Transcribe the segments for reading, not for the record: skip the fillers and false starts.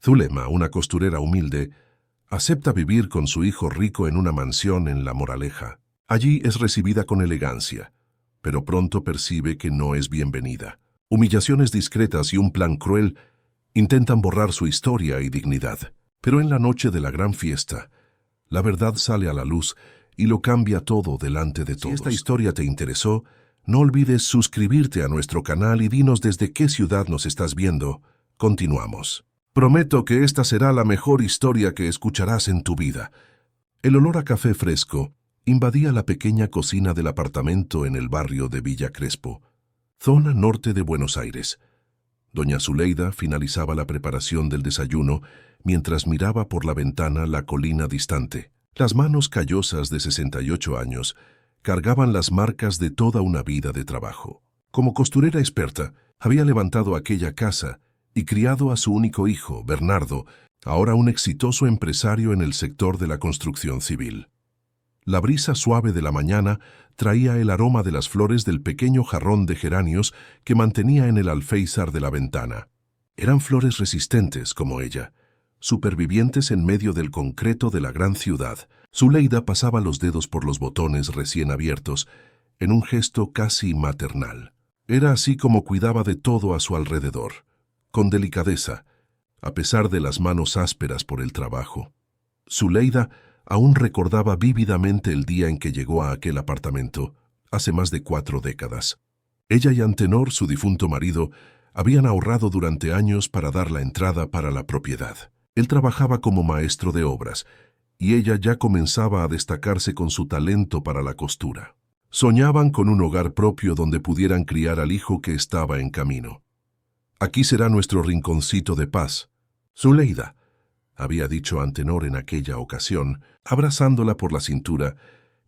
Zulema, una costurera humilde, acepta vivir con su hijo rico en una mansión en La Moraleja. Allí es recibida con elegancia, pero pronto percibe que no es bienvenida. Humillaciones discretas y un plan cruel intentan borrar su historia y dignidad. Pero en la noche de la gran fiesta, la verdad sale a la luz y lo cambia todo delante de todos. Si esta historia te interesó, no olvides suscribirte a nuestro canal y dinos desde qué ciudad nos estás viendo. Continuamos. Prometo que esta será la mejor historia que escucharás en tu vida. El olor a café fresco invadía la pequeña cocina del apartamento en el barrio de Villa Crespo, zona norte de Buenos Aires. Doña Zuleida finalizaba la preparación del desayuno mientras miraba por la ventana la colina distante. Las manos callosas de 68 años cargaban las marcas de toda una vida de trabajo. Como costurera experta, había levantado aquella casa y criado a su único hijo, Bernardo, ahora un exitoso empresario en el sector de la construcción civil. La brisa suave de la mañana traía el aroma de las flores del pequeño jarrón de geranios que mantenía en el alféizar de la ventana. Eran flores resistentes como ella, supervivientes en medio del concreto de la gran ciudad. Zuleida pasaba los dedos por los botones recién abiertos, en un gesto casi maternal. Era así como cuidaba de todo a su alrededor, con delicadeza, a pesar de las manos ásperas por el trabajo. Zuleida aún recordaba vívidamente el día en que llegó a aquel apartamento, hace más de 4 décadas. Ella y Antenor, su difunto marido, habían ahorrado durante años para dar la entrada para la propiedad. Él trabajaba como maestro de obras, y ella ya comenzaba a destacarse con su talento para la costura. Soñaban con un hogar propio donde pudieran criar al hijo que estaba en camino. «Aquí será nuestro rinconcito de paz, Zuleida», había dicho Antenor en aquella ocasión, abrazándola por la cintura,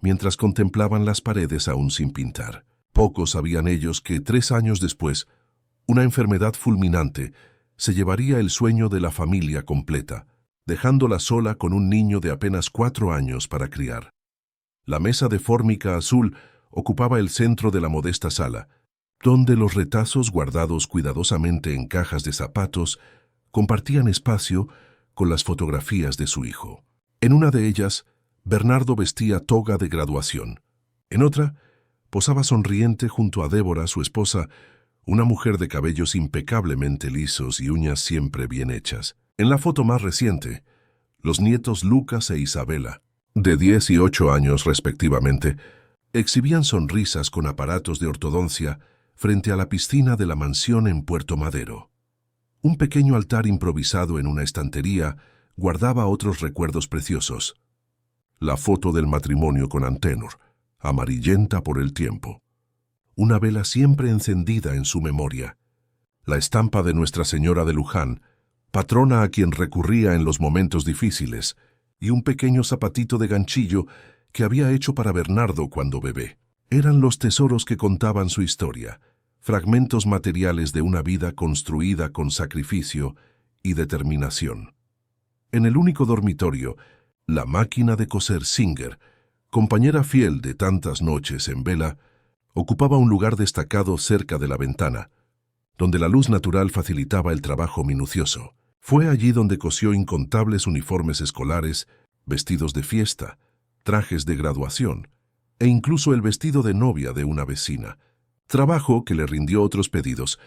mientras contemplaban las paredes aún sin pintar. Pocos sabían ellos que 3 años después, una enfermedad fulminante se llevaría el sueño de la familia completa, dejándola sola con un niño de apenas 4 años para criar. La mesa de fórmica azul ocupaba el centro de la modesta sala, donde los retazos guardados cuidadosamente en cajas de zapatos compartían espacio con las fotografías de su hijo. En una de ellas, Bernardo vestía toga de graduación. En otra, posaba sonriente junto a Débora, su esposa, una mujer de cabellos impecablemente lisos y uñas siempre bien hechas. En la foto más reciente, los nietos Lucas e Isabela, de 10 y 8 años respectivamente, exhibían sonrisas con aparatos de ortodoncia frente a la piscina de la mansión en Puerto Madero. Un pequeño altar improvisado en una estantería guardaba otros recuerdos preciosos. La foto del matrimonio con Antenor, amarillenta por el tiempo. Una vela siempre encendida en su memoria. La estampa de Nuestra Señora de Luján, patrona a quien recurría en los momentos difíciles, y un pequeño zapatito de ganchillo que había hecho para Bernardo cuando bebé. Eran los tesoros que contaban su historia, fragmentos materiales de una vida construida con sacrificio y determinación. En el único dormitorio, la máquina de coser Singer, compañera fiel de tantas noches en vela, ocupaba un lugar destacado cerca de la ventana, donde la luz natural facilitaba el trabajo minucioso. Fue allí donde cosió incontables uniformes escolares, vestidos de fiesta, trajes de graduación, e incluso el vestido de novia de una vecina. Trabajo que le rindió otros pedidos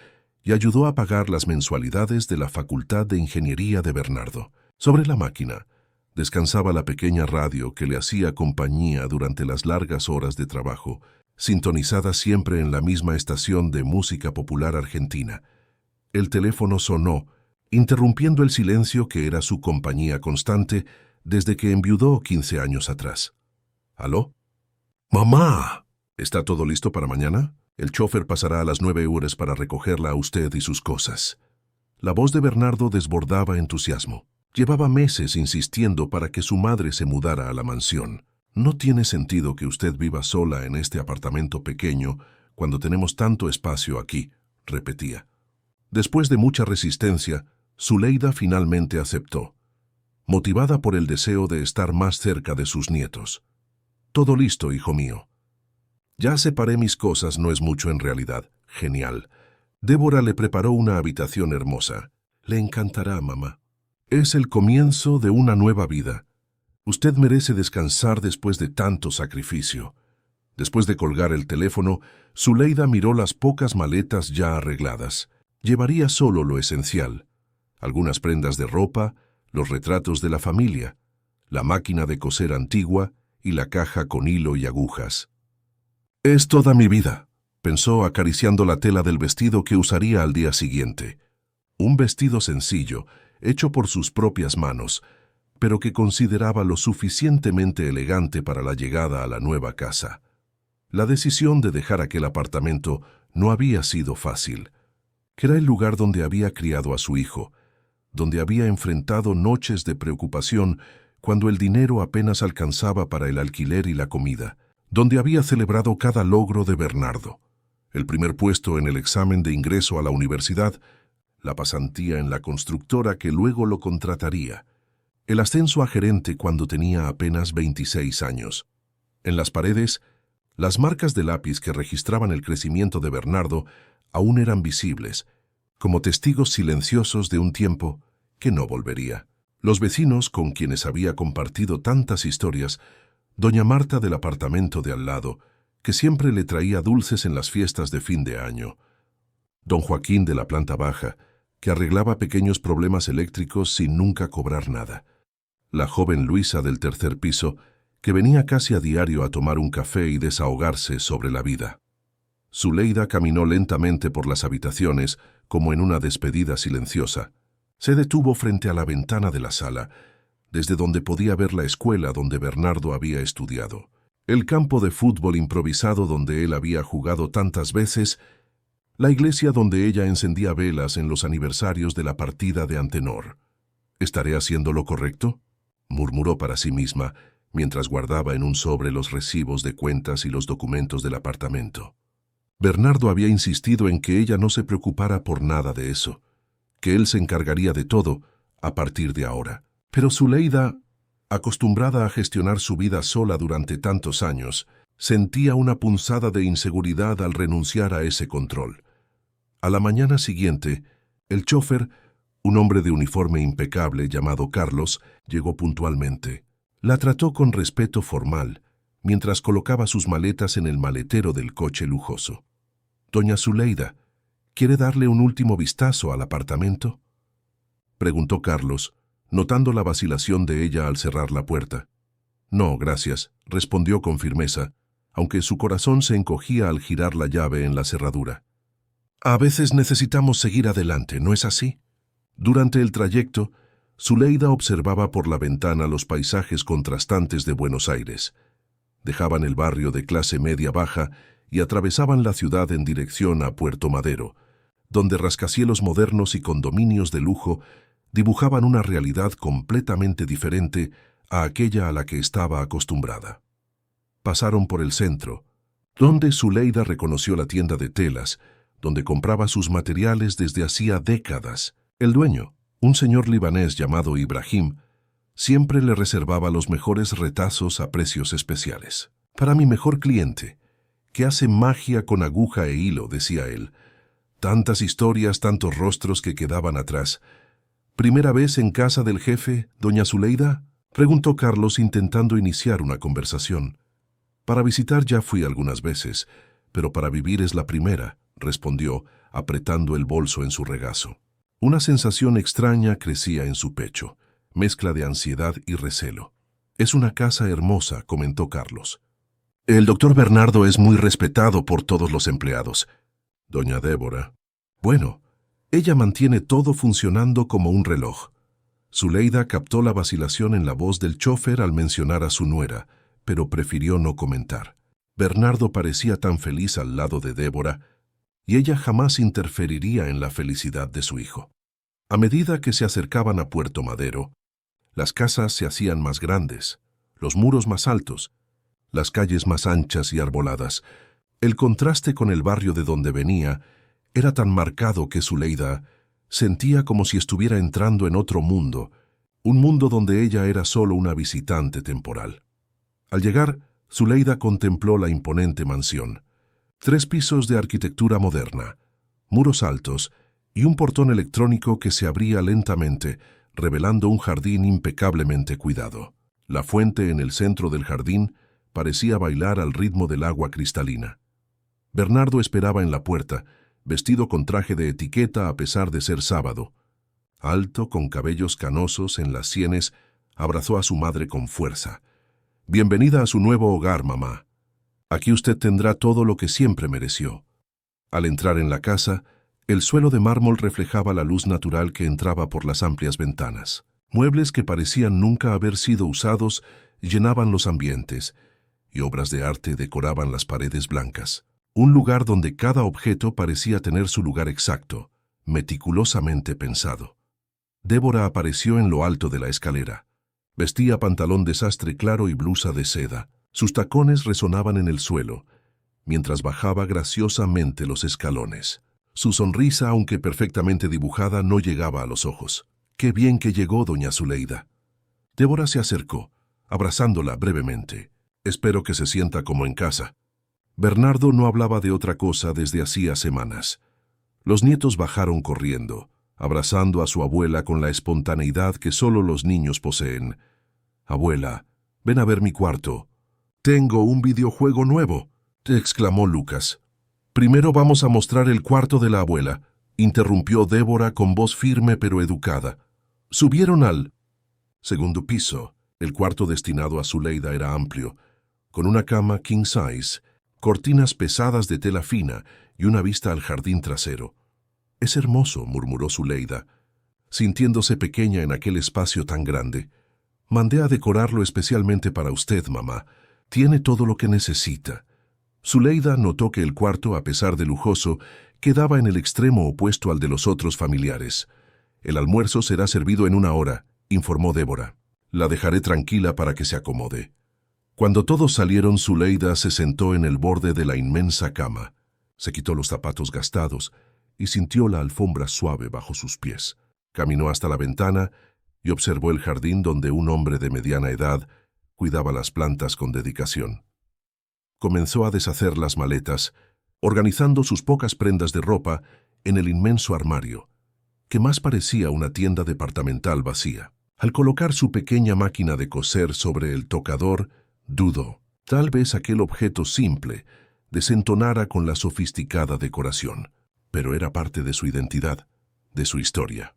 y ayudó a pagar las mensualidades de la Facultad de Ingeniería de Bernardo. Sobre la máquina descansaba la pequeña radio que le hacía compañía durante las largas horas de trabajo, sintonizada siempre en la misma estación de música popular argentina. El teléfono sonó, interrumpiendo el silencio que era su compañía constante desde que enviudó 15 años atrás. ¿Aló? ¡Mamá! ¿Está todo listo para mañana? El chofer pasará a las 9 horas para recogerla a usted y sus cosas. La voz de Bernardo desbordaba entusiasmo. Llevaba meses insistiendo para que su madre se mudara a la mansión. No tiene sentido que usted viva sola en este apartamento pequeño cuando tenemos tanto espacio aquí, repetía. Después de mucha resistencia, Zuleida finalmente aceptó, motivada por el deseo de estar más cerca de sus nietos. Todo listo, hijo mío. Ya separé mis cosas, no es mucho en realidad. Genial. Débora le preparó una habitación hermosa. Le encantará, mamá. Es el comienzo de una nueva vida. Usted merece descansar después de tanto sacrificio. Después de colgar el teléfono, Zuleida miró las pocas maletas ya arregladas. Llevaría solo lo esencial: algunas prendas de ropa, los retratos de la familia, la máquina de coser antigua y la caja con hilo y agujas. «Es toda mi vida», pensó acariciando la tela del vestido que usaría al día siguiente. Un vestido sencillo, hecho por sus propias manos, pero que consideraba lo suficientemente elegante para la llegada a la nueva casa. La decisión de dejar aquel apartamento no había sido fácil. Era el lugar donde había criado a su hijo, donde había enfrentado noches de preocupación cuando el dinero apenas alcanzaba para el alquiler y la comida, donde había celebrado cada logro de Bernardo: el primer puesto en el examen de ingreso a la universidad, la pasantía en la constructora que luego lo contrataría, el ascenso a gerente cuando tenía apenas 26 años. En las paredes, las marcas de lápiz que registraban el crecimiento de Bernardo aún eran visibles, como testigos silenciosos de un tiempo que no volvería. Los vecinos con quienes había compartido tantas historias, doña Marta del apartamento de al lado, que siempre le traía dulces en las fiestas de fin de año, don Joaquín de la planta baja, que arreglaba pequeños problemas eléctricos sin nunca cobrar nada, la joven Luisa del tercer piso, que venía casi a diario a tomar un café y desahogarse sobre la vida. Zuleida caminó lentamente por las habitaciones, como en una despedida silenciosa. Se detuvo frente a la ventana de la sala, desde donde podía ver la escuela donde Bernardo había estudiado, el campo de fútbol improvisado donde él había jugado tantas veces, la iglesia donde ella encendía velas en los aniversarios de la partida de Antenor. «¿Estaré haciendo lo correcto?», murmuró para sí misma, mientras guardaba en un sobre los recibos de cuentas y los documentos del apartamento. Bernardo había insistido en que ella no se preocupara por nada de eso, que él se encargaría de todo a partir de ahora. Pero Zuleida, acostumbrada a gestionar su vida sola durante tantos años, sentía una punzada de inseguridad al renunciar a ese control. A la mañana siguiente, el chófer, un hombre de uniforme impecable llamado Carlos, llegó puntualmente. La trató con respeto formal, mientras colocaba sus maletas en el maletero del coche lujoso. «Doña Zuleida, ¿quiere darle un último vistazo al apartamento?», preguntó Carlos, notando la vacilación de ella al cerrar la puerta. «No, gracias», respondió con firmeza, aunque su corazón se encogía al girar la llave en la cerradura. «A veces necesitamos seguir adelante, ¿no es así?». Durante el trayecto, Zuleida observaba por la ventana los paisajes contrastantes de Buenos Aires. Dejaban el barrio de clase media-baja y atravesaban la ciudad en dirección a Puerto Madero, donde rascacielos modernos y condominios de lujo dibujaban una realidad completamente diferente a aquella a la que estaba acostumbrada. Pasaron por el centro, donde Zuleida reconoció la tienda de telas, donde compraba sus materiales desde hacía décadas. El dueño, un señor libanés llamado Ibrahim, siempre le reservaba los mejores retazos a precios especiales. «Para mi mejor cliente, que hace magia con aguja e hilo», decía él. Tantas historias, tantos rostros que quedaban atrás. «¿Primera vez en casa del jefe, doña Zuleida?», preguntó Carlos intentando iniciar una conversación. «Para visitar ya fui algunas veces, pero para vivir es la primera», respondió, apretando el bolso en su regazo. Una sensación extraña crecía en su pecho, mezcla de ansiedad y recelo. «Es una casa hermosa», comentó Carlos. «El doctor Bernardo es muy respetado por todos los empleados. Doña Débora. Bueno, ella mantiene todo funcionando como un reloj». Zuleida captó la vacilación en la voz del chófer al mencionar a su nuera, pero prefirió no comentar. Bernardo parecía tan feliz al lado de Débora, y ella jamás interferiría en la felicidad de su hijo. A medida que se acercaban a Puerto Madero, las casas se hacían más grandes, los muros más altos, las calles más anchas y arboladas. El contraste con el barrio de donde venía era tan marcado que Zuleida sentía como si estuviera entrando en otro mundo, un mundo donde ella era solo una visitante temporal. Al llegar, Zuleida contempló la imponente mansión. 3 pisos de arquitectura moderna, muros altos y un portón electrónico que se abría lentamente, revelando un jardín impecablemente cuidado. La fuente en el centro del jardín parecía bailar al ritmo del agua cristalina. Bernardo esperaba en la puerta, vestido con traje de etiqueta a pesar de ser sábado. Alto, con cabellos canosos en las sienes, abrazó a su madre con fuerza. «Bienvenida a su nuevo hogar, mamá. Aquí usted tendrá todo lo que siempre mereció». Al entrar en la casa, el suelo de mármol reflejaba la luz natural que entraba por las amplias ventanas. Muebles que parecían nunca haber sido usados llenaban los ambientes, y obras de arte decoraban las paredes blancas. Un lugar donde cada objeto parecía tener su lugar exacto, meticulosamente pensado. Débora apareció en lo alto de la escalera. Vestía pantalón de sastre claro y blusa de seda. Sus tacones resonaban en el suelo, mientras bajaba graciosamente los escalones. Su sonrisa, aunque perfectamente dibujada, no llegaba a los ojos. «Qué bien que llegó, doña Zuleida». Débora se acercó, abrazándola brevemente. «Espero que se sienta como en casa». Bernardo no hablaba de otra cosa desde hacía semanas. Los nietos bajaron corriendo, abrazando a su abuela con la espontaneidad que solo los niños poseen. «Abuela, ven a ver mi cuarto». «Tengo un videojuego nuevo», exclamó Lucas. «Primero vamos a mostrar el cuarto de la abuela», interrumpió Débora con voz firme pero educada. Subieron al segundo piso. El cuarto destinado a Zuleida era amplio, con una cama king size, cortinas pesadas de tela fina y una vista al jardín trasero. «Es hermoso», murmuró Zuleida, sintiéndose pequeña en aquel espacio tan grande. «Mandé a decorarlo especialmente para usted, mamá. Tiene todo lo que necesita». Zuleida notó que el cuarto, a pesar de lujoso, quedaba en el extremo opuesto al de los otros familiares. «El almuerzo será servido en 1 hora», informó Débora. «La dejaré tranquila para que se acomode». Cuando todos salieron, Zuleida se sentó en el borde de la inmensa cama. Se quitó los zapatos gastados y sintió la alfombra suave bajo sus pies. Caminó hasta la ventana y observó el jardín donde un hombre de mediana edad cuidaba las plantas con dedicación. Comenzó a deshacer las maletas, organizando sus pocas prendas de ropa en el inmenso armario, que más parecía una tienda departamental vacía. Al colocar su pequeña máquina de coser sobre el tocador, dudó. Tal vez aquel objeto simple desentonara con la sofisticada decoración, pero era parte de su identidad, de su historia.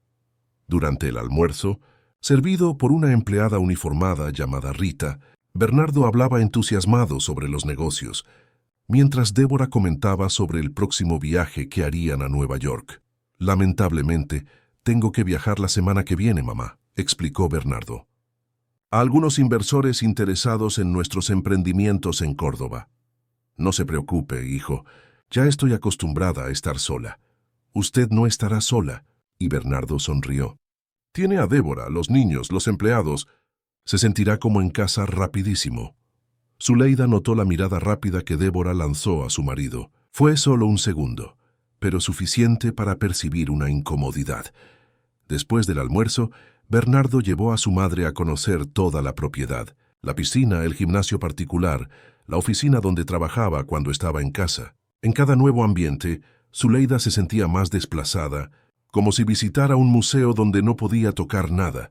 Durante el almuerzo, servido por una empleada uniformada llamada Rita, Bernardo hablaba entusiasmado sobre los negocios, mientras Débora comentaba sobre el próximo viaje que harían a Nueva York. «Lamentablemente, tengo que viajar la semana que viene, mamá», explicó Bernardo. «A algunos inversores interesados en nuestros emprendimientos en Córdoba». «No se preocupe, hijo, ya estoy acostumbrada a estar sola». «Usted no estará sola», y Bernardo sonrió. «Tiene a Débora, los niños, los empleados. Se sentirá como en casa rapidísimo». Zuleida notó la mirada rápida que Débora lanzó a su marido. Fue solo un segundo, pero suficiente para percibir una incomodidad. Después del almuerzo, Bernardo llevó a su madre a conocer toda la propiedad, la piscina, el gimnasio particular, la oficina donde trabajaba cuando estaba en casa. En cada nuevo ambiente, Zuleida se sentía más desplazada, como si visitara un museo donde no podía tocar nada.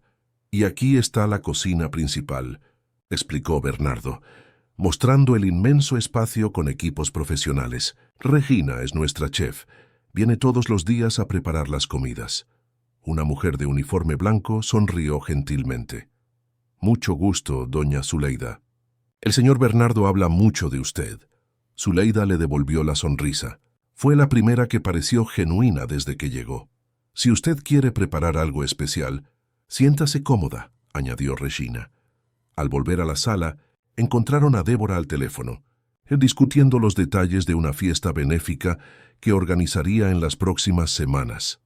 «Y aquí está la cocina principal», explicó Bernardo, mostrando el inmenso espacio con equipos profesionales. «Regina es nuestra chef. Viene todos los días a preparar las comidas». Una mujer de uniforme blanco sonrió gentilmente. «Mucho gusto, doña Zuleida». «El señor Bernardo habla mucho de usted». Zuleida le devolvió la sonrisa. Fue la primera que pareció genuina desde que llegó. «Si usted quiere preparar algo especial, siéntase cómoda», añadió Regina. Al volver a la sala, encontraron a Débora al teléfono, discutiendo los detalles de una fiesta benéfica que organizaría en las próximas semanas.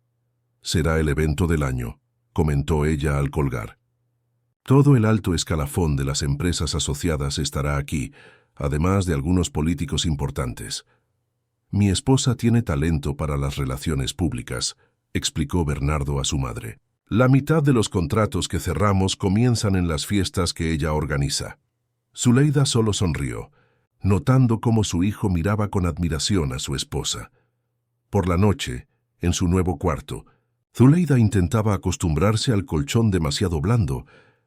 «Será el evento del año», comentó ella al colgar. «Todo el alto escalafón de las empresas asociadas estará aquí, además de algunos políticos importantes. Mi esposa tiene talento para las relaciones públicas», explicó Bernardo a su madre. «La mitad de los contratos que cerramos comienzan en las fiestas que ella organiza». Zuleida solo sonrió, notando cómo su hijo miraba con admiración a su esposa. Por la noche, en su nuevo cuarto, Zuleida intentaba acostumbrarse al colchón demasiado blando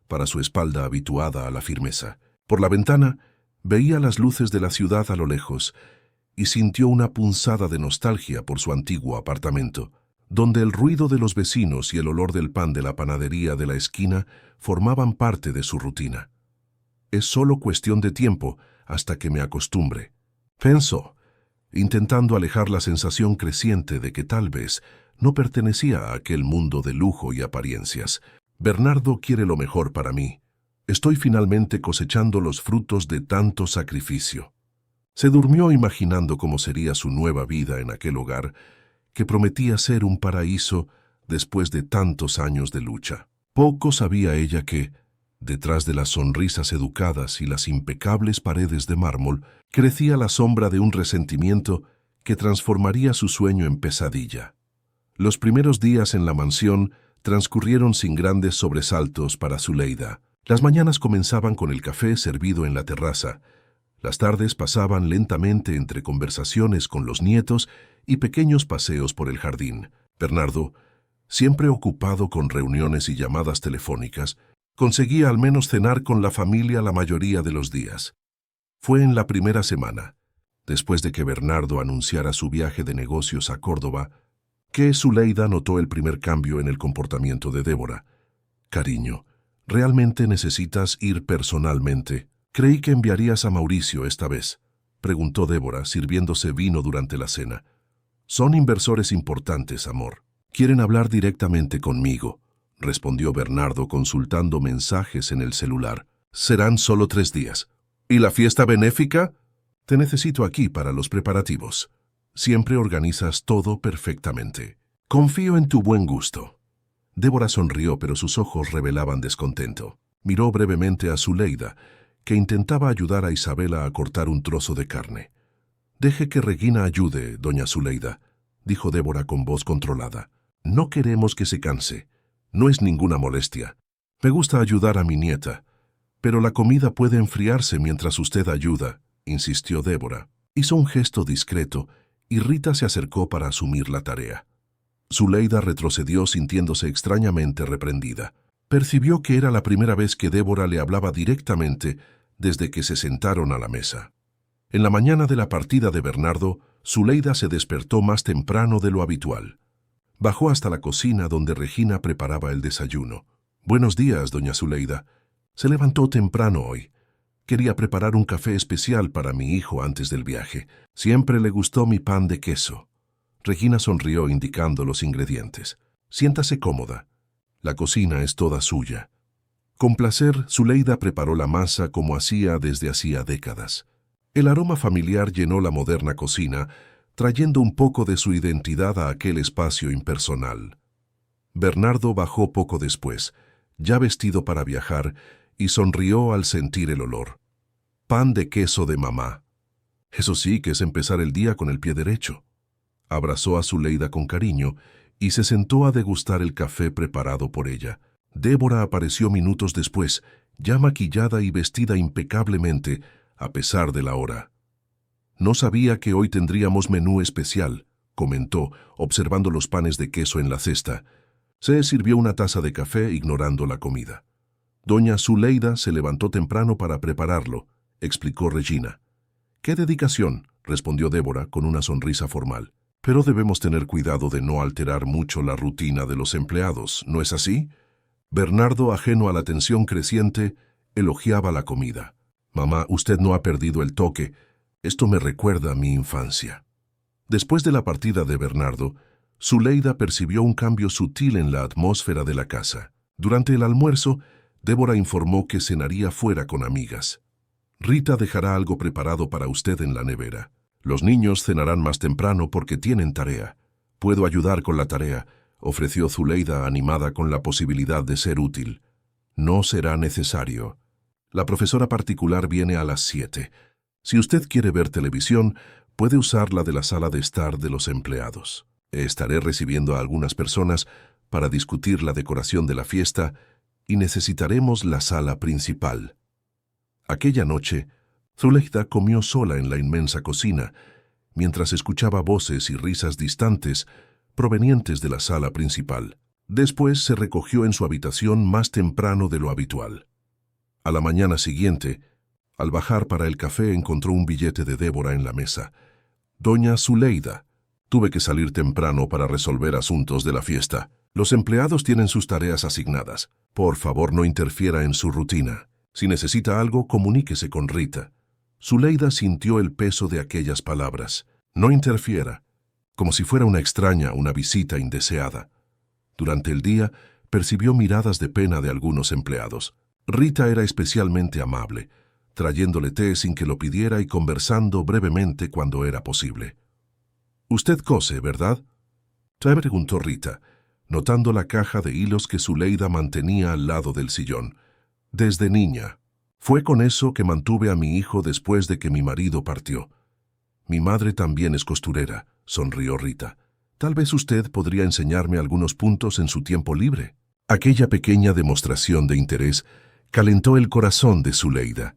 para su espalda habituada a la firmeza. Por la ventana veía las luces de la ciudad a lo lejos y sintió una punzada de nostalgia por su antiguo apartamento, donde el ruido de los vecinos y el olor del pan de la panadería de la esquina formaban parte de su rutina. Es solo cuestión de tiempo hasta que me acostumbre, pensó, intentando alejar la sensación creciente de que tal vez no pertenecía a aquel mundo de lujo y apariencias. Bernardo quiere lo mejor para mí. Estoy finalmente cosechando los frutos de tanto sacrificio. Se durmió imaginando cómo sería su nueva vida en aquel hogar que prometía ser un paraíso después de tantos años de lucha. Poco sabía ella que, detrás de las sonrisas educadas y las impecables paredes de mármol, crecía la sombra de un resentimiento que transformaría su sueño en pesadilla. Los primeros días en la mansión transcurrieron sin grandes sobresaltos para Zuleida. Las mañanas comenzaban con el café servido en la terraza. Las tardes pasaban lentamente entre conversaciones con los nietos y pequeños paseos por el jardín. Bernardo, siempre ocupado con reuniones y llamadas telefónicas, conseguía al menos cenar con la familia la mayoría de los días. Fue en la primera semana, después de que Bernardo anunciara su viaje de negocios a Córdoba, que Zuleida notó el primer cambio en el comportamiento de Débora. «Cariño, ¿realmente necesitas ir personalmente? Creí que enviarías a Mauricio esta vez», preguntó Débora, sirviéndose vino durante la cena. «Son inversores importantes, amor. Quieren hablar directamente conmigo», respondió Bernardo consultando mensajes en el celular. «Serán solo 3 días. ¿Y la fiesta benéfica?» «Te necesito aquí para los preparativos. Siempre organizas todo perfectamente. Confío en tu buen gusto». Débora sonrió, pero sus ojos revelaban descontento. Miró brevemente a Zuleida, que intentaba ayudar a Isabela a cortar un trozo de carne. «Deje que Regina ayude, doña Zuleida», dijo Débora con voz controlada. «No queremos que se canse. No es ninguna molestia. Me gusta ayudar a mi nieta. Pero la comida puede enfriarse mientras usted ayuda», insistió Débora. Hizo un gesto discreto y Rita se acercó para asumir la tarea. Zuleida retrocedió sintiéndose extrañamente reprendida. Percibió que era la primera vez que Débora le hablaba directamente desde que se sentaron a la mesa. En la mañana de la partida de Bernardo, Zuleida se despertó más temprano de lo habitual. Bajó hasta la cocina donde Regina preparaba el desayuno. «Buenos días, doña Zuleida. Se levantó temprano hoy. Quería preparar un café especial para mi hijo antes del viaje. Siempre le gustó mi pan de queso». Regina sonrió indicando los ingredientes. «Siéntase cómoda. La cocina es toda suya». Con placer, Zuleida preparó la masa como hacía desde hacía décadas. El aroma familiar llenó la moderna cocina, trayendo un poco de su identidad a aquel espacio impersonal. Bernardo bajó poco después, ya vestido para viajar, y sonrió al sentir el olor. Pan de queso de mamá. Eso sí que es empezar el día con el pie derecho. Abrazó a Zuleida con cariño y se sentó a degustar el café preparado por ella. Débora apareció minutos después, ya maquillada y vestida impecablemente, a pesar de la hora. «No sabía que hoy tendríamos menú especial», comentó, observando los panes de queso en la cesta. Se sirvió una taza de café ignorando la comida. «Doña Zuleida se levantó temprano para prepararlo», explicó Regina. «¡Qué dedicación!», respondió Débora con una sonrisa formal. «Pero debemos tener cuidado de no alterar mucho la rutina de los empleados, ¿no es así?». Bernardo, ajeno a la tensión creciente, elogiaba la comida. «Mamá, usted no ha perdido el toque. Esto me recuerda a mi infancia». Después de la partida de Bernardo, Zuleida percibió un cambio sutil en la atmósfera de la casa. Durante el almuerzo, Débora informó que cenaría fuera con amigas. «Rita dejará algo preparado para usted en la nevera. Los niños cenarán más temprano porque tienen tarea. Puedo ayudar con la tarea», ofreció Zuleida animada con la posibilidad de ser útil. «No será necesario. La profesora particular viene a las 7. Si usted quiere ver televisión, puede usar la de la sala de estar de los empleados. Estaré recibiendo a algunas personas para discutir la decoración de la fiesta y necesitaremos la sala principal». Aquella noche, Zuleida comió sola en la inmensa cocina, mientras escuchaba voces y risas distantes provenientes de la sala principal. Después se recogió en su habitación más temprano de lo habitual. A la mañana siguiente, al bajar para el café, encontró un billete de Débora en la mesa. Doña Zuleida, tuve que salir temprano para resolver asuntos de la fiesta. Los empleados tienen sus tareas asignadas. Por favor, no interfiera en su rutina. Si necesita algo, comuníquese con Rita. Zuleida sintió el peso de aquellas palabras. No interfiera, como si fuera una extraña, una visita indeseada. Durante el día, percibió miradas de pena de algunos empleados. Rita era especialmente amable, trayéndole té sin que lo pidiera y conversando brevemente cuando era posible. «Usted cose, ¿verdad?», preguntó Rita, notando la caja de hilos que Zuleida mantenía al lado del sillón. «Desde niña. Fue con eso que mantuve a mi hijo después de que mi marido partió». «Mi madre también es costurera», sonrió Rita. «Tal vez usted podría enseñarme algunos puntos en su tiempo libre». Aquella pequeña demostración de interés calentó el corazón de Zuleida.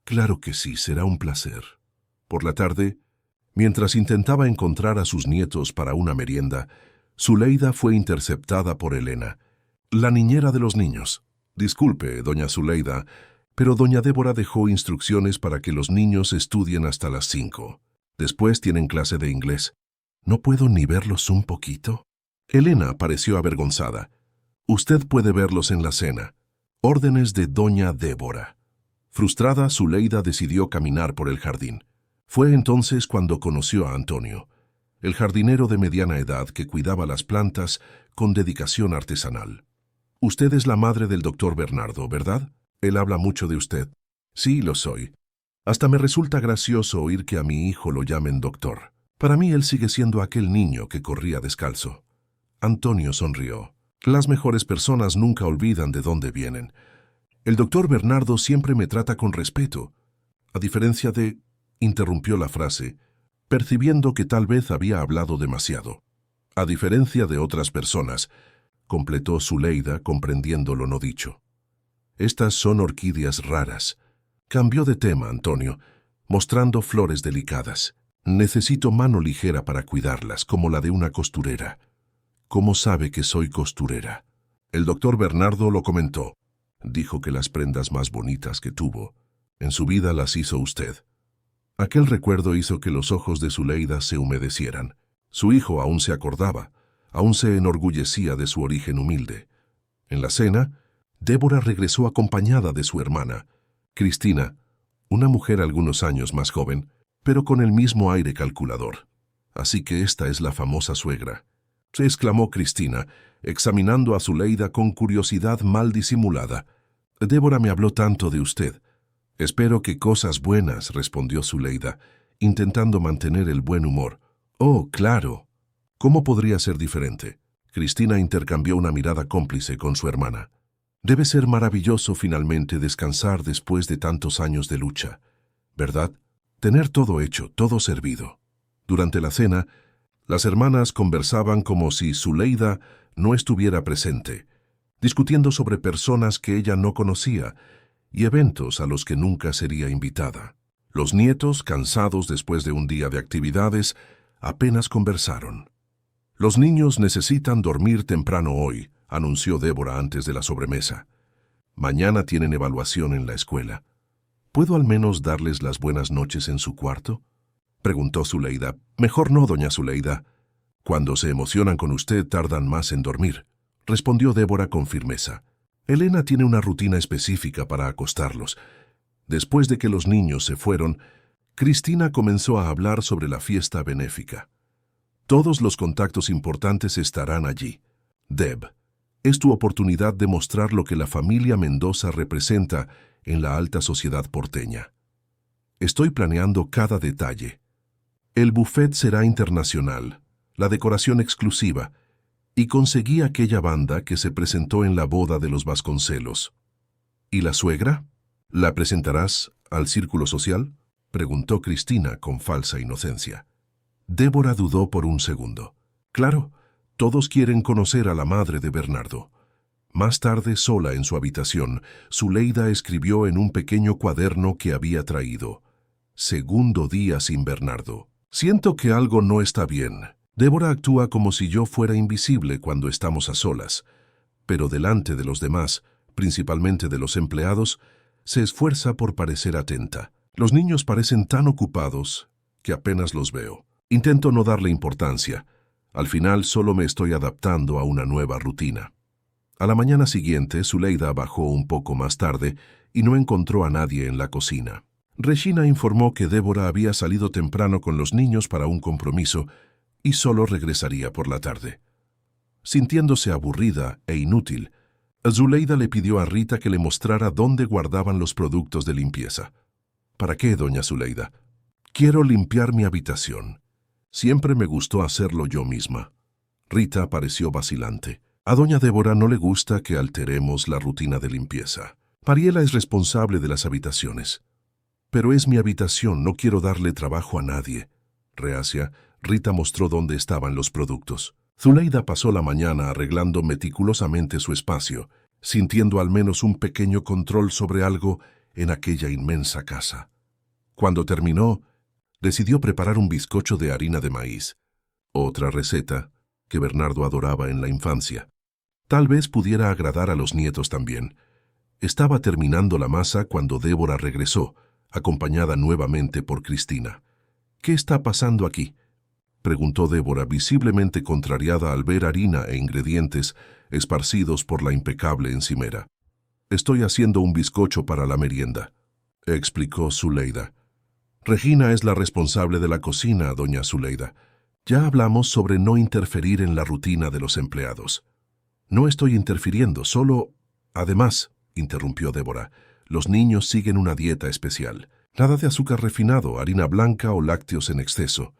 «Claro que sí, será un placer». Por la tarde, mientras intentaba encontrar a sus nietos para una merienda, Zuleida fue interceptada por Elena, la niñera de los niños. «Disculpe, doña Zuleida, pero doña Débora dejó instrucciones para que los niños estudien hasta las 5. Después tienen clase de inglés. ¿No puedo ni verlos un poquito?». Elena pareció avergonzada. «Usted puede verlos en la cena. Órdenes de doña Débora». Frustrada, Zuleida decidió caminar por el jardín. Fue entonces cuando conoció a Antonio, el jardinero de mediana edad que cuidaba las plantas con dedicación artesanal. «Usted es la madre del doctor Bernardo, ¿verdad? Él habla mucho de usted». «Sí, lo soy. Hasta me resulta gracioso oír que a mi hijo lo llamen doctor. Para mí él sigue siendo aquel niño que corría descalzo». Antonio sonrió. «Las mejores personas nunca olvidan de dónde vienen. El doctor Bernardo siempre me trata con respeto. A diferencia de…», interrumpió la frase, percibiendo que tal vez había hablado demasiado. «A diferencia de otras personas», completó Zuleida, comprendiendo lo no dicho. «Estas son orquídeas raras». Cambió de tema Antonio, mostrando flores delicadas. «Necesito mano ligera para cuidarlas, como la de una costurera». «¿Cómo sabe que soy costurera?». «El doctor Bernardo lo comentó. Dijo que las prendas más bonitas que tuvo en su vida las hizo usted». Aquel recuerdo hizo que los ojos de Zuleida se humedecieran. Su hijo aún se acordaba, aún se enorgullecía de su origen humilde. En la cena, Débora regresó acompañada de su hermana, Cristina, una mujer algunos años más joven, pero con el mismo aire calculador. «Así que esta es la famosa suegra», se exclamó Cristina, examinando a Zuleida con curiosidad mal disimulada. «Débora me habló tanto de usted». «Espero que cosas buenas», respondió Zuleida, intentando mantener el buen humor. «Oh, claro. ¿Cómo podría ser diferente?». Cristina intercambió una mirada cómplice con su hermana. «Debe ser maravilloso finalmente descansar después de tantos años de lucha, ¿verdad? Tener todo hecho, todo servido». Durante la cena, las hermanas conversaban como si Zuleida no estuviera presente, discutiendo sobre personas que ella no conocía y eventos a los que nunca sería invitada. Los nietos, cansados después de un día de actividades, apenas conversaron. «Los niños necesitan dormir temprano hoy», anunció Débora antes de la sobremesa. «Mañana tienen evaluación en la escuela. ¿Puedo al menos darles las buenas noches en su cuarto?», preguntó Zuleida. «Mejor no, doña Zuleida. Cuando se emocionan con usted tardan más en dormir», respondió Débora con firmeza. «Elena tiene una rutina específica para acostarlos». Después de que los niños se fueron, Cristina comenzó a hablar sobre la fiesta benéfica. «Todos los contactos importantes estarán allí. Deb, es tu oportunidad de mostrar lo que la familia Mendoza representa en la alta sociedad porteña. Estoy planeando cada detalle. El buffet será internacional, la decoración exclusiva, y conseguí aquella banda que se presentó en la boda de los Vasconcelos». «¿Y la suegra? ¿La presentarás al círculo social?», preguntó Cristina con falsa inocencia. Débora dudó por un segundo. «Claro, todos quieren conocer a la madre de Bernardo». Más tarde, sola en su habitación, Zuleida escribió en un pequeño cuaderno que había traído: «Segundo día sin Bernardo. Siento que algo no está bien. Débora actúa como si yo fuera invisible cuando estamos a solas, pero delante de los demás, principalmente de los empleados, se esfuerza por parecer atenta. Los niños parecen tan ocupados que apenas los veo. Intento no darle importancia. Al final solo me estoy adaptando a una nueva rutina. A la mañana siguiente, Zuleida bajó un poco más tarde y no encontró a nadie en la cocina. Regina informó que Débora había salido temprano con los niños para un compromiso y solo regresaría por la tarde. Sintiéndose aburrida e inútil, Zuleida le pidió a Rita que le mostrara dónde guardaban los productos de limpieza. ¿Para qué, doña Zuleida? Quiero limpiar mi habitación. Siempre me gustó hacerlo yo misma. Rita pareció vacilante. A doña Débora no le gusta que alteremos la rutina de limpieza. Mariela es responsable de las habitaciones. Pero es mi habitación, no quiero darle trabajo a nadie. Reacia, Rita mostró dónde estaban los productos. Zuleida pasó la mañana arreglando meticulosamente su espacio, sintiendo al menos un pequeño control sobre algo en aquella inmensa casa. Cuando terminó, decidió preparar un bizcocho de harina de maíz, otra receta que Bernardo adoraba en la infancia. Tal vez pudiera agradar a los nietos también. Estaba terminando la masa cuando Débora regresó, acompañada nuevamente por Cristina. ¿Qué está pasando aquí?, preguntó Débora, visiblemente contrariada al ver harina e ingredientes esparcidos por la impecable encimera. Estoy haciendo un bizcocho para la merienda, explicó Zuleida. Regina es la responsable de la cocina, doña Zuleida. Ya hablamos sobre no interferir en la rutina de los empleados. No estoy interfiriendo, solo... Además, interrumpió Débora, los niños siguen una dieta especial. Nada de azúcar refinado, harina blanca o lácteos en exceso.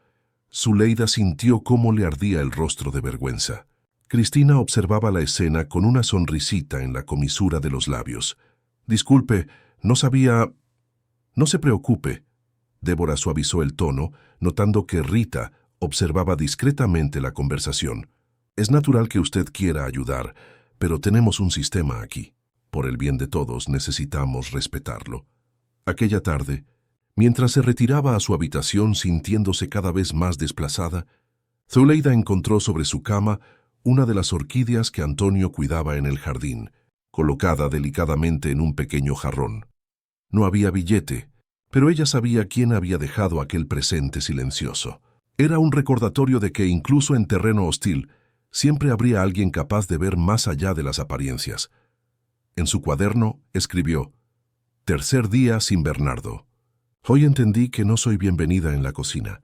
Zuleida sintió cómo le ardía el rostro de vergüenza. Cristina observaba la escena con una sonrisita en la comisura de los labios. Disculpe, no sabía... No se preocupe. Débora suavizó el tono, notando que Rita observaba discretamente la conversación. Es natural que usted quiera ayudar, pero tenemos un sistema aquí. Por el bien de todos necesitamos respetarlo. Aquella tarde, mientras se retiraba a su habitación sintiéndose cada vez más desplazada, Zuleida encontró sobre su cama una de las orquídeas que Antonio cuidaba en el jardín, colocada delicadamente en un pequeño jarrón. No había billete, pero ella sabía quién había dejado aquel presente silencioso. Era un recordatorio de que incluso en terreno hostil, siempre habría alguien capaz de ver más allá de las apariencias. En su cuaderno escribió: Tercer día sin Bernardo. Hoy entendí que no soy bienvenida en la cocina,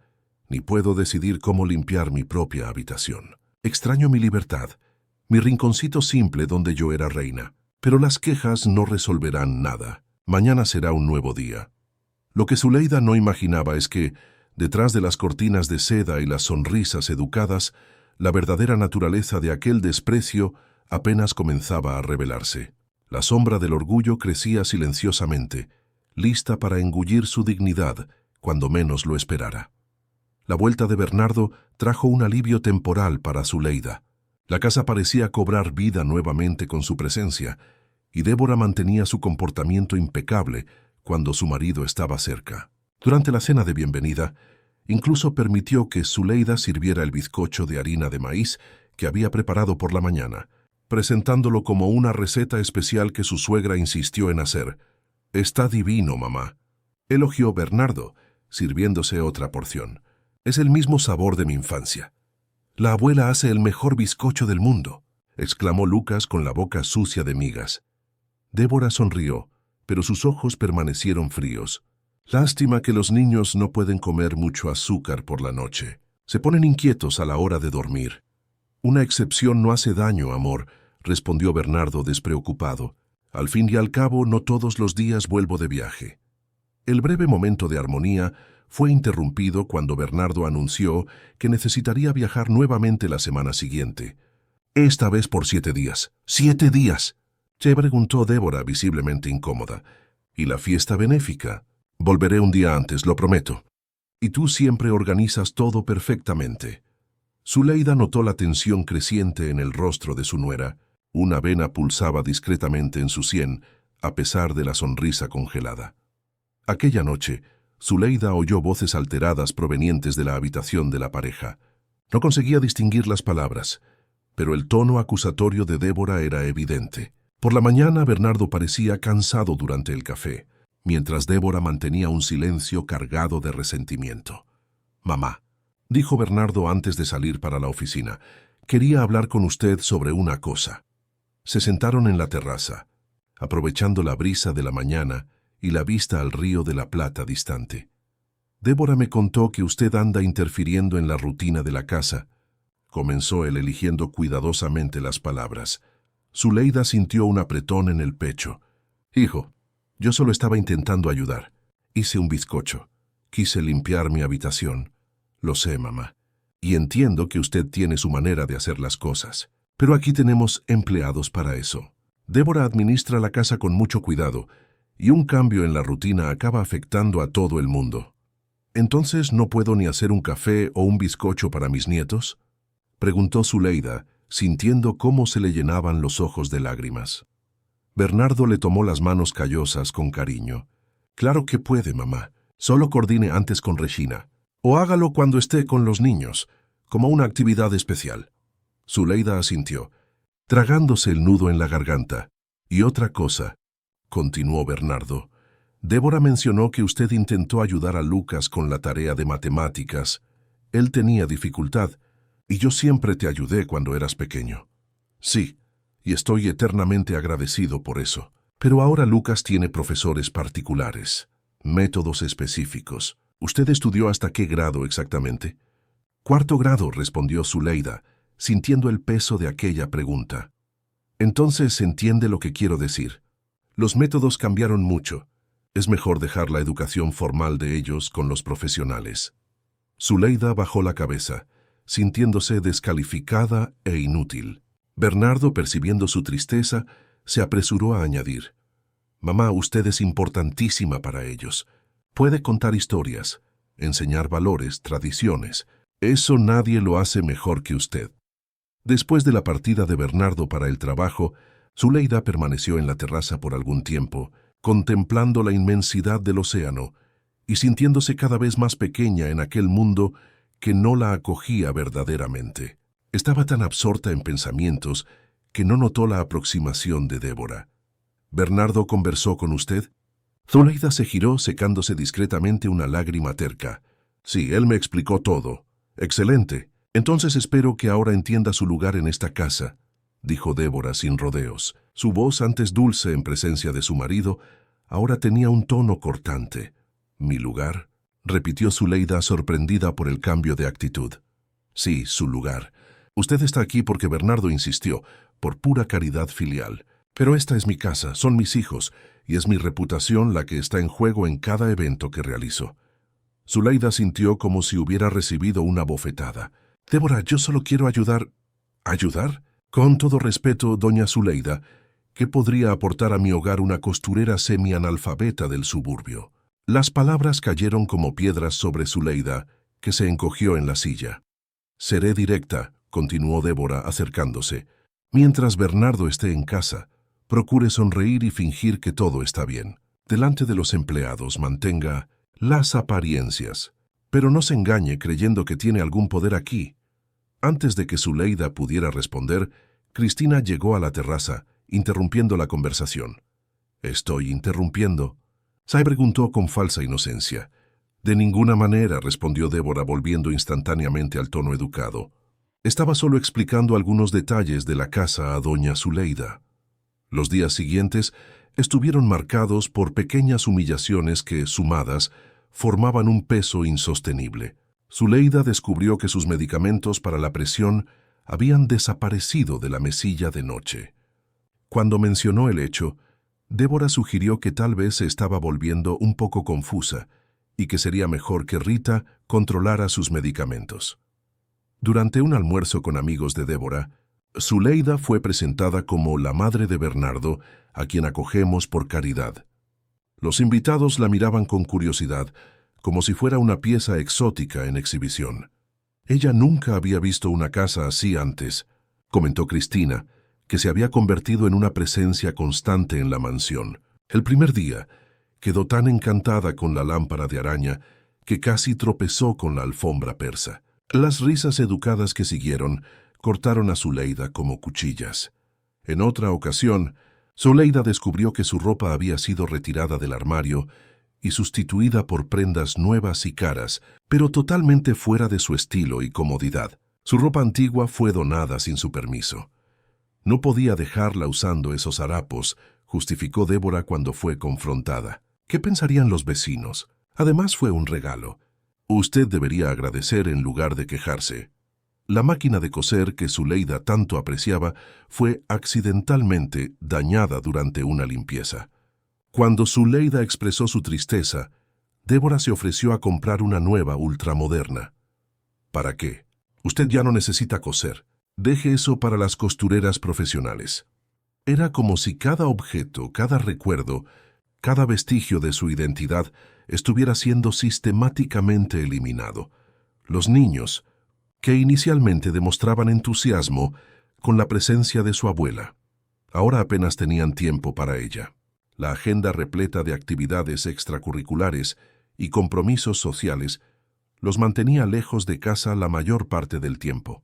ni puedo decidir cómo limpiar mi propia habitación. Extraño mi libertad, mi rinconcito simple donde yo era reina. Pero las quejas no resolverán nada. Mañana será un nuevo día. Lo que Zuleida no imaginaba es que, detrás de las cortinas de seda y las sonrisas educadas, la verdadera naturaleza de aquel desprecio apenas comenzaba a revelarse. La sombra del orgullo crecía silenciosamente, lista para engullir su dignidad cuando menos lo esperara. La vuelta de Bernardo trajo un alivio temporal para Zuleida. La casa parecía cobrar vida nuevamente con su presencia, y Débora mantenía su comportamiento impecable cuando su marido estaba cerca. Durante la cena de bienvenida, incluso permitió que Zuleida sirviera el bizcocho de harina de maíz que había preparado por la mañana, presentándolo como una receta especial que su suegra insistió en hacer. «Está divino, mamá», elogió Bernardo, sirviéndose otra porción. «Es el mismo sabor de mi infancia». «La abuela hace el mejor bizcocho del mundo», exclamó Lucas con la boca sucia de migas. Débora sonrió, pero sus ojos permanecieron fríos. «Lástima que los niños no pueden comer mucho azúcar por la noche. Se ponen inquietos a la hora de dormir». «Una excepción no hace daño, amor», respondió Bernardo despreocupado. «Al fin y al cabo, no todos los días vuelvo de viaje». El breve momento de armonía fue interrumpido cuando Bernardo anunció que necesitaría viajar nuevamente la semana siguiente. «Esta vez por 7 días. ¡7 días!», se preguntó Débora, visiblemente incómoda. «¿Y la fiesta benéfica?» «Volveré un día antes, lo prometo». «Y tú siempre organizas todo perfectamente». Zuleida notó la tensión creciente en el rostro de su nuera. Una vena pulsaba discretamente en su sien, a pesar de la sonrisa congelada. Aquella noche, Zuleida oyó voces alteradas provenientes de la habitación de la pareja. No conseguía distinguir las palabras, pero el tono acusatorio de Débora era evidente. Por la mañana, Bernardo parecía cansado durante el café, mientras Débora mantenía un silencio cargado de resentimiento. «Mamá», dijo Bernardo antes de salir para la oficina, «quería hablar con usted sobre una cosa». Se sentaron en la terraza, aprovechando la brisa de la mañana y la vista al río de la Plata distante. «Débora me contó que usted anda interfiriendo en la rutina de la casa», comenzó él eligiendo cuidadosamente las palabras. Zuleida sintió un apretón en el pecho. «Hijo, yo solo estaba intentando ayudar. Hice un bizcocho. Quise limpiar mi habitación. Lo sé, mamá. Y entiendo que usted tiene su manera de hacer las cosas. Pero aquí tenemos empleados para eso. Débora administra la casa con mucho cuidado, y un cambio en la rutina acaba afectando a todo el mundo. ¿Entonces no puedo ni hacer un café o un bizcocho para mis nietos?», preguntó Zuleida, sintiendo cómo se le llenaban los ojos de lágrimas. Bernardo le tomó las manos callosas con cariño. «Claro que puede, mamá. Solo coordine antes con Regina. O hágalo cuando esté con los niños, como una actividad especial». Zuleida asintió, tragándose el nudo en la garganta. «Y otra cosa», continuó Bernardo. «Débora mencionó que usted intentó ayudar a Lucas con la tarea de matemáticas. Él tenía dificultad, y yo siempre te ayudé cuando eras pequeño». «Sí, y estoy eternamente agradecido por eso. Pero ahora Lucas tiene profesores particulares, métodos específicos. ¿Usted estudió hasta qué grado exactamente?». «4º grado», respondió Zuleida, sintiendo el peso de aquella pregunta. «Entonces entiende lo que quiero decir. Los métodos cambiaron mucho. Es mejor dejar la educación formal de ellos con los profesionales». Zuleida bajó la cabeza, sintiéndose descalificada e inútil. Bernardo, percibiendo su tristeza, se apresuró a añadir: «Mamá, usted es importantísima para ellos. Puede contar historias, enseñar valores, tradiciones. Eso nadie lo hace mejor que usted». Después de la partida de Bernardo para el trabajo, Zuleida permaneció en la terraza por algún tiempo, contemplando la inmensidad del océano y sintiéndose cada vez más pequeña en aquel mundo que no la acogía verdaderamente. Estaba tan absorta en pensamientos que no notó la aproximación de Débora. «¿Bernardo conversó con usted?». Zuleida se giró, secándose discretamente una lágrima terca. «Sí, él me explicó todo». «Excelente. Entonces espero que ahora entienda su lugar en esta casa», dijo Débora sin rodeos. Su voz, antes dulce en presencia de su marido, ahora tenía un tono cortante. «¿Mi lugar?», repitió Zuleida, sorprendida por el cambio de actitud. «Sí, su lugar. Usted está aquí porque Bernardo insistió, por pura caridad filial. Pero esta es mi casa, son mis hijos, y es mi reputación la que está en juego en cada evento que realizo». Zuleida sintió como si hubiera recibido una bofetada. «Débora, yo solo quiero ayudar». «¿Ayudar? Con todo respeto, doña Zuleida, ¿qué podría aportar a mi hogar una costurera semi-analfabeta del suburbio?». Las palabras cayeron como piedras sobre Zuleida, que se encogió en la silla. «Seré directa», continuó Débora acercándose. «Mientras Bernardo esté en casa, procure sonreír y fingir que todo está bien. Delante de los empleados mantenga las apariencias, pero no se engañe creyendo que tiene algún poder aquí». Antes de que Zuleida pudiera responder, Cristina llegó a la terraza, interrumpiendo la conversación. «¿Estoy interrumpiendo?», se preguntó con falsa inocencia. «De ninguna manera», respondió Débora, volviendo instantáneamente al tono educado. «Estaba solo explicando algunos detalles de la casa a doña Zuleida». Los días siguientes estuvieron marcados por pequeñas humillaciones que, sumadas, formaban un peso insostenible. Zuleida descubrió que sus medicamentos para la presión habían desaparecido de la mesilla de noche. Cuando mencionó el hecho, Débora sugirió que tal vez se estaba volviendo un poco confusa y que sería mejor que Rita controlara sus medicamentos. Durante un almuerzo con amigos de Débora, Zuleida fue presentada como la madre de Bernardo, a quien acogemos por caridad. Los invitados la miraban con curiosidad, como si fuera una pieza exótica en exhibición. Ella nunca había visto una casa así antes, comentó Cristina, que se había convertido en una presencia constante en la mansión. El primer día, quedó tan encantada con la lámpara de araña que casi tropezó con la alfombra persa. Las risas educadas que siguieron cortaron a Zuleida como cuchillas. En otra ocasión, Zuleida descubrió que su ropa había sido retirada del armario y sustituida por prendas nuevas y caras, pero totalmente fuera de su estilo y comodidad. Su ropa antigua fue donada sin su permiso. No podía dejarla usando esos harapos, justificó Débora cuando fue confrontada. ¿Qué pensarían los vecinos? Además fue un regalo. Usted debería agradecer en lugar de quejarse. La máquina de coser que Zuleida tanto apreciaba fue accidentalmente dañada durante una limpieza. Cuando Zuleida expresó su tristeza, Débora se ofreció a comprar una nueva ultramoderna. ¿Para qué? Usted ya no necesita coser. Deje eso para las costureras profesionales. Era como si cada objeto, cada recuerdo, cada vestigio de su identidad estuviera siendo sistemáticamente eliminado. Los niños, que inicialmente demostraban entusiasmo con la presencia de su abuela, ahora apenas tenían tiempo para ella. La agenda repleta de actividades extracurriculares y compromisos sociales los mantenía lejos de casa la mayor parte del tiempo.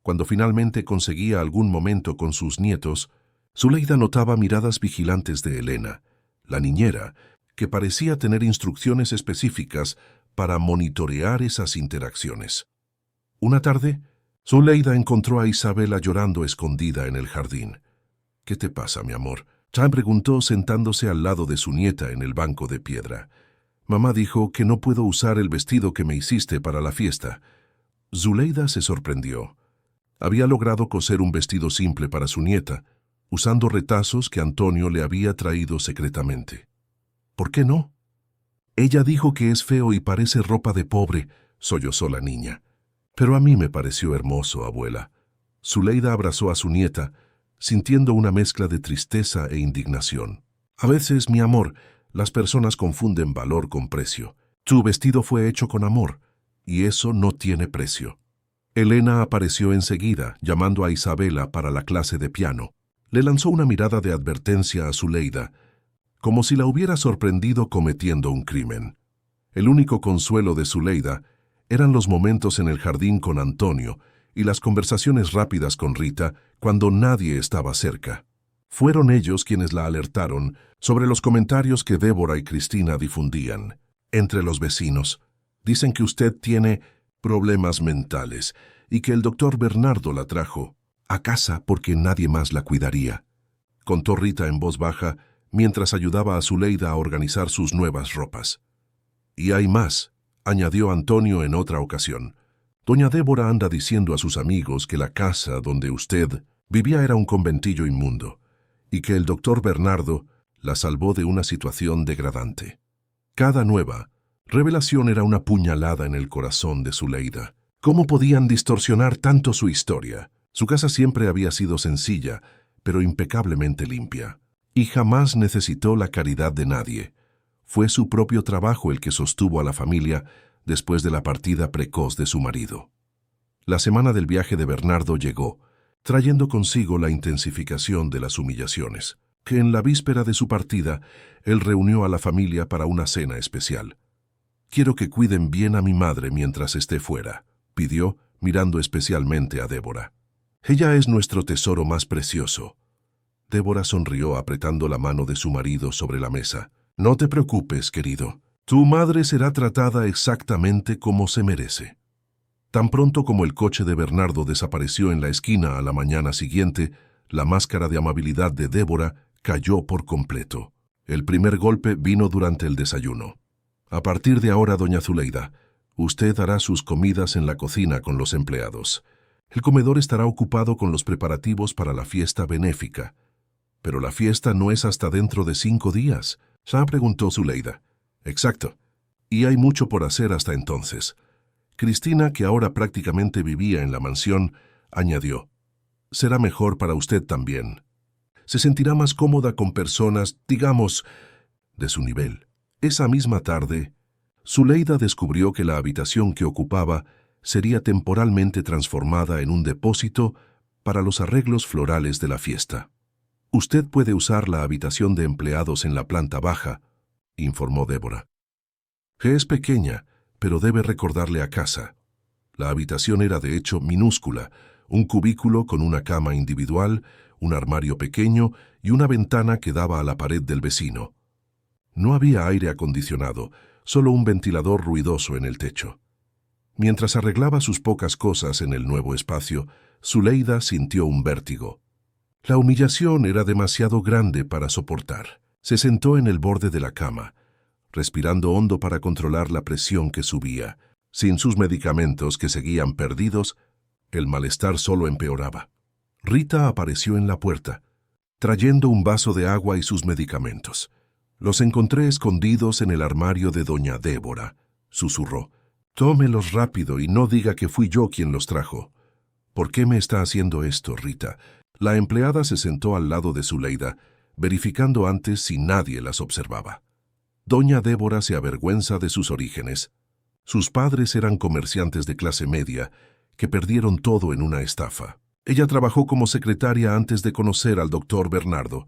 Cuando finalmente conseguía algún momento con sus nietos, Zuleida notaba miradas vigilantes de Elena, la niñera, que parecía tener instrucciones específicas para monitorear esas interacciones. Una tarde, Zuleida encontró a Isabela llorando escondida en el jardín. «¿Qué te pasa, mi amor?», Chan preguntó sentándose al lado de su nieta en el banco de piedra. «Mamá dijo que no puedo usar el vestido que me hiciste para la fiesta». Zuleida se sorprendió. Había logrado coser un vestido simple para su nieta, usando retazos que Antonio le había traído secretamente. «¿Por qué no?». «Ella dijo que es feo y parece ropa de pobre», sollozó la niña. «Pero a mí me pareció hermoso, abuela». Zuleida abrazó a su nieta, sintiendo una mezcla de tristeza e indignación. «A veces, mi amor, las personas confunden valor con precio. Tu vestido fue hecho con amor, y eso no tiene precio». Elena apareció enseguida, llamando a Isabela para la clase de piano. Le lanzó una mirada de advertencia a Zuleida, como si la hubiera sorprendido cometiendo un crimen. El único consuelo de Zuleida eran los momentos en el jardín con Antonio y las conversaciones rápidas con Rita cuando nadie estaba cerca. Fueron ellos quienes la alertaron sobre los comentarios que Débora y Cristina difundían. «Entre los vecinos, dicen que usted tiene problemas mentales y que el doctor Bernardo la trajo a casa porque nadie más la cuidaría», contó Rita en voz baja mientras ayudaba a Zuleida a organizar sus nuevas ropas. «Y hay más», añadió Antonio en otra ocasión. «Doña Débora anda diciendo a sus amigos que la casa donde usted vivía era un conventillo inmundo y que el doctor Bernardo la salvó de una situación degradante». Cada nueva revelación era una puñalada en el corazón de Zuleida. ¿Cómo podían distorsionar tanto su historia? Su casa siempre había sido sencilla, pero impecablemente limpia, y jamás necesitó la caridad de nadie. Fue su propio trabajo el que sostuvo a la familia después de la partida precoz de su marido. La semana del viaje de Bernardo llegó, trayendo consigo la intensificación de las humillaciones, que en la víspera de su partida, él reunió a la familia para una cena especial. «Quiero que cuiden bien a mi madre mientras esté fuera», pidió, mirando especialmente a Débora. «Ella es nuestro tesoro más precioso». Débora sonrió apretando la mano de su marido sobre la mesa. «No te preocupes, querido. Tu madre será tratada exactamente como se merece». Tan pronto como el coche de Bernardo desapareció en la esquina a la mañana siguiente, la máscara de amabilidad de Débora cayó por completo. El primer golpe vino durante el desayuno. «A partir de ahora, doña Zuleida, usted hará sus comidas en la cocina con los empleados. El comedor estará ocupado con los preparativos para la fiesta benéfica». «Pero la fiesta no es hasta dentro de 5 días», preguntó Zuleida. «Exacto. Y hay mucho por hacer hasta entonces». Cristina, que ahora prácticamente vivía en la mansión, añadió: «Será mejor para usted también. Se sentirá más cómoda con personas, digamos, de su nivel». Esa misma tarde, Zuleida descubrió que la habitación que ocupaba sería temporalmente transformada en un depósito para los arreglos florales de la fiesta. «Usted puede usar la habitación de empleados en la planta baja», informó Débora. «Es pequeña, pero debe recordarle a casa». La habitación era de hecho minúscula, un cubículo con una cama individual, un armario pequeño y una ventana que daba a la pared del vecino. No había aire acondicionado, solo un ventilador ruidoso en el techo. Mientras arreglaba sus pocas cosas en el nuevo espacio, Zuleida sintió un vértigo. La humillación era demasiado grande para soportar. Se sentó en el borde de la cama, respirando hondo para controlar la presión que subía. Sin sus medicamentos que seguían perdidos, el malestar solo empeoraba. Rita apareció en la puerta, trayendo un vaso de agua y sus medicamentos. Los encontré escondidos en el armario de doña Débora, susurró. Tómelos rápido y no diga que fui yo quien los trajo. ¿Por qué me está haciendo esto, Rita? La empleada se sentó al lado de Zuleida, verificando antes si nadie las observaba. Doña Débora se avergüenza de sus orígenes. Sus padres eran comerciantes de clase media, que perdieron todo en una estafa. Ella trabajó como secretaria antes de conocer al doctor Bernardo,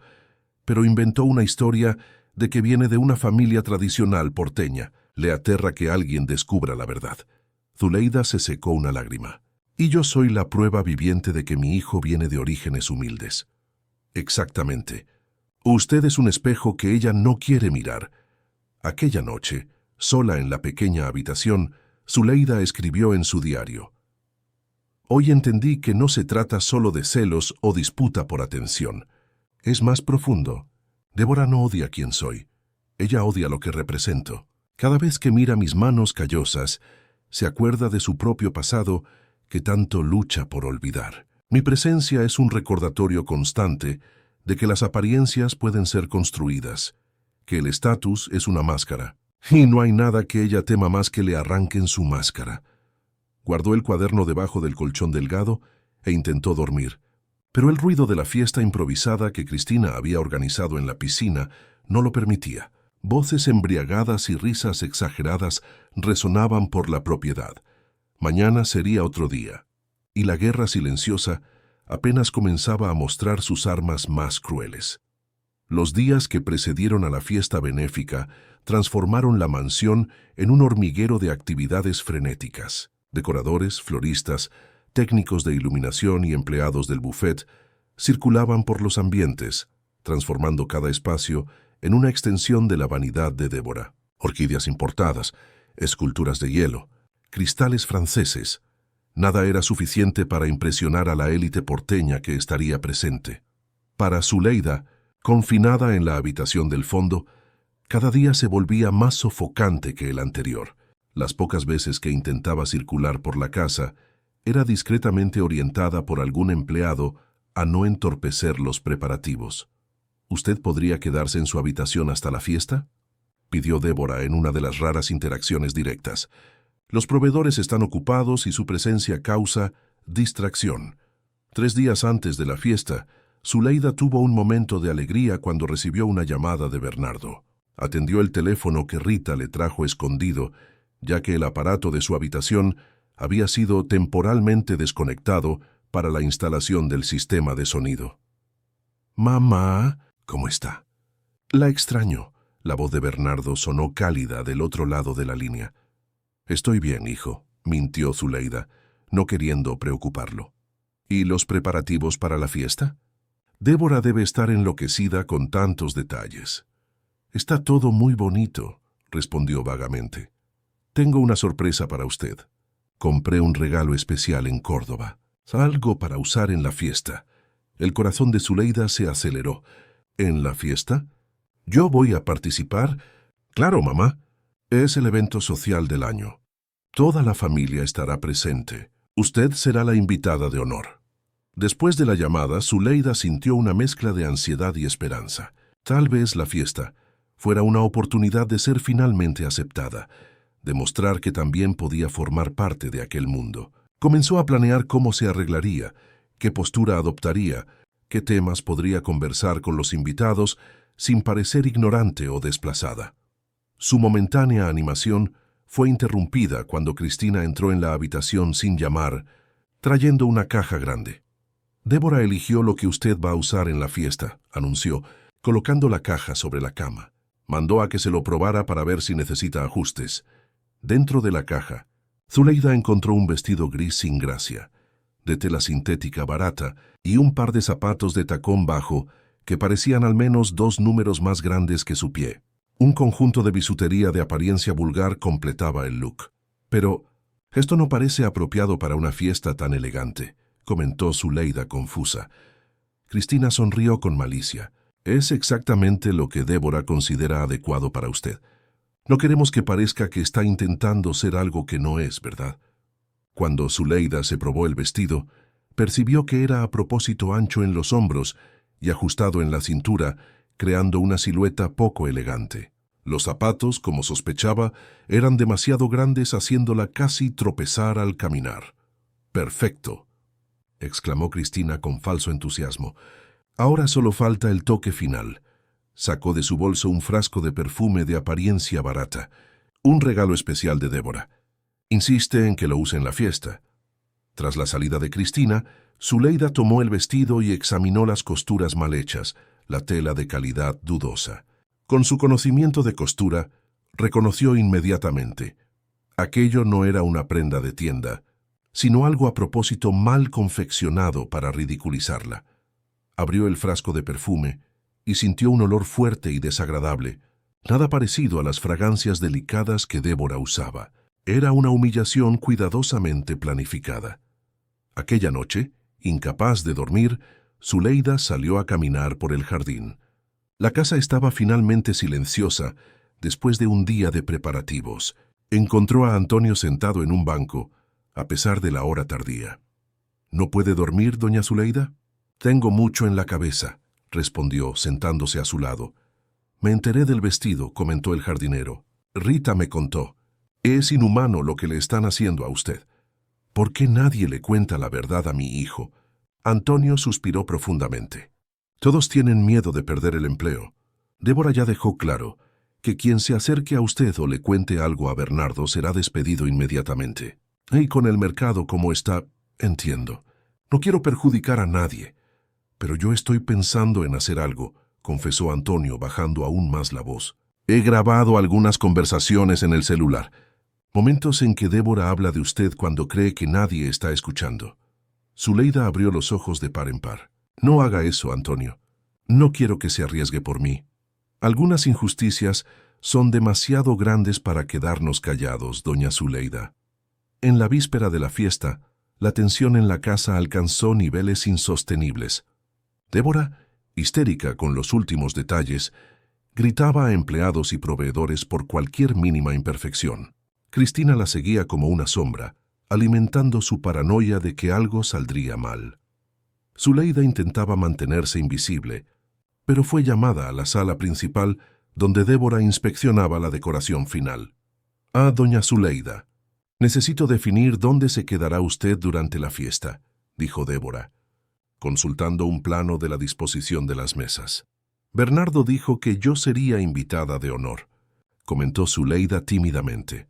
pero inventó una historia de que viene de una familia tradicional porteña. Le aterra que alguien descubra la verdad. Zuleida se secó una lágrima. Y yo soy la prueba viviente de que mi hijo viene de orígenes humildes. Exactamente. Usted es un espejo que ella no quiere mirar. Aquella noche, sola en la pequeña habitación, Zuleida escribió en su diario. Hoy entendí que no se trata solo de celos o disputa por atención. Es más profundo. Débora no odia quién soy. Ella odia lo que represento. Cada vez que mira mis manos callosas, se acuerda de su propio pasado que tanto lucha por olvidar. Mi presencia es un recordatorio constante de que las apariencias pueden ser construidas, que el estatus es una máscara, y no hay nada que ella tema más que le arranquen su máscara. Guardó el cuaderno debajo del colchón delgado e intentó dormir, pero el ruido de la fiesta improvisada que Cristina había organizado en la piscina no lo permitía. Voces embriagadas y risas exageradas resonaban por la propiedad. Mañana sería otro día, y la guerra silenciosa apenas comenzaba a mostrar sus armas más crueles. Los días que precedieron a la fiesta benéfica transformaron la mansión en un hormiguero de actividades frenéticas. Decoradores, floristas, técnicos de iluminación y empleados del buffet circulaban por los ambientes, transformando cada espacio en una extensión de la vanidad de Débora. Orquídeas importadas, esculturas de hielo, cristales franceses. Nada era suficiente para impresionar a la élite porteña que estaría presente. Para Zuleida, confinada en la habitación del fondo, cada día se volvía más sofocante que el anterior. Las pocas veces que intentaba circular por la casa, era discretamente orientada por algún empleado a no entorpecer los preparativos. ¿Usted podría quedarse en su habitación hasta la fiesta?, pidió Débora en una de las raras interacciones directas. Los proveedores están ocupados y su presencia causa distracción. 3 días antes de la fiesta, Zuleida tuvo un momento de alegría cuando recibió una llamada de Bernardo. Atendió el teléfono que Rita le trajo escondido, ya que el aparato de su habitación había sido temporalmente desconectado para la instalación del sistema de sonido. «Mamá, ¿cómo está?» «La extraño». La voz de Bernardo sonó cálida del otro lado de la línea. «Estoy bien, hijo», mintió Zuleida, no queriendo preocuparlo. «¿Y los preparativos para la fiesta?» Débora debe estar enloquecida con tantos detalles. «Está todo muy bonito», respondió vagamente. «Tengo una sorpresa para usted. Compré un regalo especial en Córdoba. Algo para usar en la fiesta». El corazón de Zuleida se aceleró. «¿En la fiesta? ¿Yo voy a participar?» «Claro, mamá. Es el evento social del año. Toda la familia estará presente. Usted será la invitada de honor». Después de la llamada, Zuleida sintió una mezcla de ansiedad y esperanza. Tal vez la fiesta fuera una oportunidad de ser finalmente aceptada, demostrar que también podía formar parte de aquel mundo. Comenzó a planear cómo se arreglaría, qué postura adoptaría, qué temas podría conversar con los invitados sin parecer ignorante o desplazada. Su momentánea animación fue interrumpida cuando Cristina entró en la habitación sin llamar, trayendo una caja grande. «Débora eligió lo que usted va a usar en la fiesta», anunció, colocando la caja sobre la cama. Mandó a que se lo probara para ver si necesita ajustes. Dentro de la caja, Zuleida encontró un vestido gris sin gracia, de tela sintética barata, y un par de zapatos de tacón bajo que parecían al menos 2 números más grandes que su pie. Un conjunto de bisutería de apariencia vulgar completaba el look. Pero esto no parece apropiado para una fiesta tan elegante, comentó Zuleida confusa. Cristina sonrió con malicia. Es exactamente lo que Débora considera adecuado para usted. No queremos que parezca que está intentando ser algo que no es, ¿verdad? Cuando Zuleida se probó el vestido, percibió que era a propósito ancho en los hombros y ajustado en la cintura, creando una silueta poco elegante. Los zapatos, como sospechaba, eran demasiado grandes, haciéndola casi tropezar al caminar. «Perfecto», exclamó Cristina con falso entusiasmo. «Ahora solo falta el toque final». Sacó de su bolso un frasco de perfume de apariencia barata, un regalo especial de Débora. Insiste en que lo use en la fiesta. Tras la salida de Cristina, Zuleida tomó el vestido y examinó las costuras mal hechas, la tela de calidad dudosa. Con su conocimiento de costura, reconoció inmediatamente. Aquello no era una prenda de tienda, sino algo a propósito mal confeccionado para ridiculizarla. Abrió el frasco de perfume y sintió un olor fuerte y desagradable, nada parecido a las fragancias delicadas que Débora usaba. Era una humillación cuidadosamente planificada. Aquella noche, incapaz de dormir, Zuleida salió a caminar por el jardín. La casa estaba finalmente silenciosa después de un día de preparativos. Encontró a Antonio sentado en un banco, a pesar de la hora tardía. ¿No puede dormir, doña Zuleida? Tengo mucho en la cabeza, respondió, sentándose a su lado. Me enteré del vestido, comentó el jardinero. Rita me contó. Es inhumano lo que le están haciendo a usted. ¿Por qué nadie le cuenta la verdad a mi hijo? Antonio suspiró profundamente. Todos tienen miedo de perder el empleo. Débora ya dejó claro que quien se acerque a usted o le cuente algo a Bernardo será despedido inmediatamente. Y con el mercado como está, entiendo. No quiero perjudicar a nadie, pero yo estoy pensando en hacer algo, confesó Antonio bajando aún más la voz. He grabado algunas conversaciones en el celular. Momentos en que Débora habla de usted cuando cree que nadie está escuchando. Zuleida abrió los ojos de par en par. No haga eso, Antonio. No quiero que se arriesgue por mí. Algunas injusticias son demasiado grandes para quedarnos callados, doña Zuleida. En la víspera de la fiesta, la tensión en la casa alcanzó niveles insostenibles. Débora, histérica con los últimos detalles, gritaba a empleados y proveedores por cualquier mínima imperfección. Cristina la seguía como una sombra, alimentando su paranoia de que algo saldría mal. Zuleida intentaba mantenerse invisible, pero fue llamada a la sala principal donde Débora inspeccionaba la decoración final. «Ah, doña Zuleida, necesito definir dónde se quedará usted durante la fiesta», dijo Débora, consultando un plano de la disposición de las mesas. «Bernardo dijo que yo sería invitada de honor», comentó Zuleida tímidamente.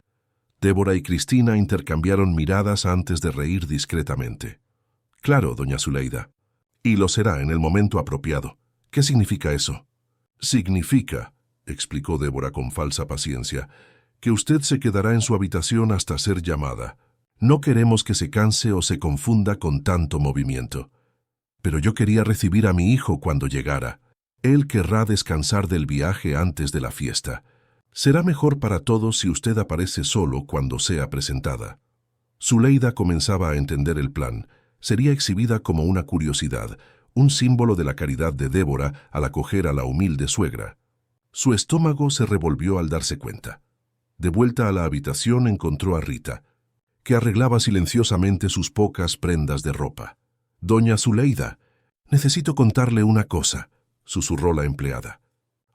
Débora y Cristina intercambiaron miradas antes de reír discretamente. «Claro, doña Zuleida. Y lo será en el momento apropiado. ¿Qué significa eso?» «Significa», explicó Débora con falsa paciencia, «que usted se quedará en su habitación hasta ser llamada. No queremos que se canse o se confunda con tanto movimiento. Pero yo quería recibir a mi hijo cuando llegara. Él querrá descansar del viaje antes de la fiesta. Será mejor para todos si usted aparece solo cuando sea presentada». Zuleida comenzaba a entender el plan. Sería exhibida como una curiosidad, un símbolo de la caridad de Débora al acoger a la humilde suegra. Su estómago se revolvió al darse cuenta. De vuelta a la habitación encontró a Rita, que arreglaba silenciosamente sus pocas prendas de ropa. «Doña Zuleida, necesito contarle una cosa», susurró la empleada,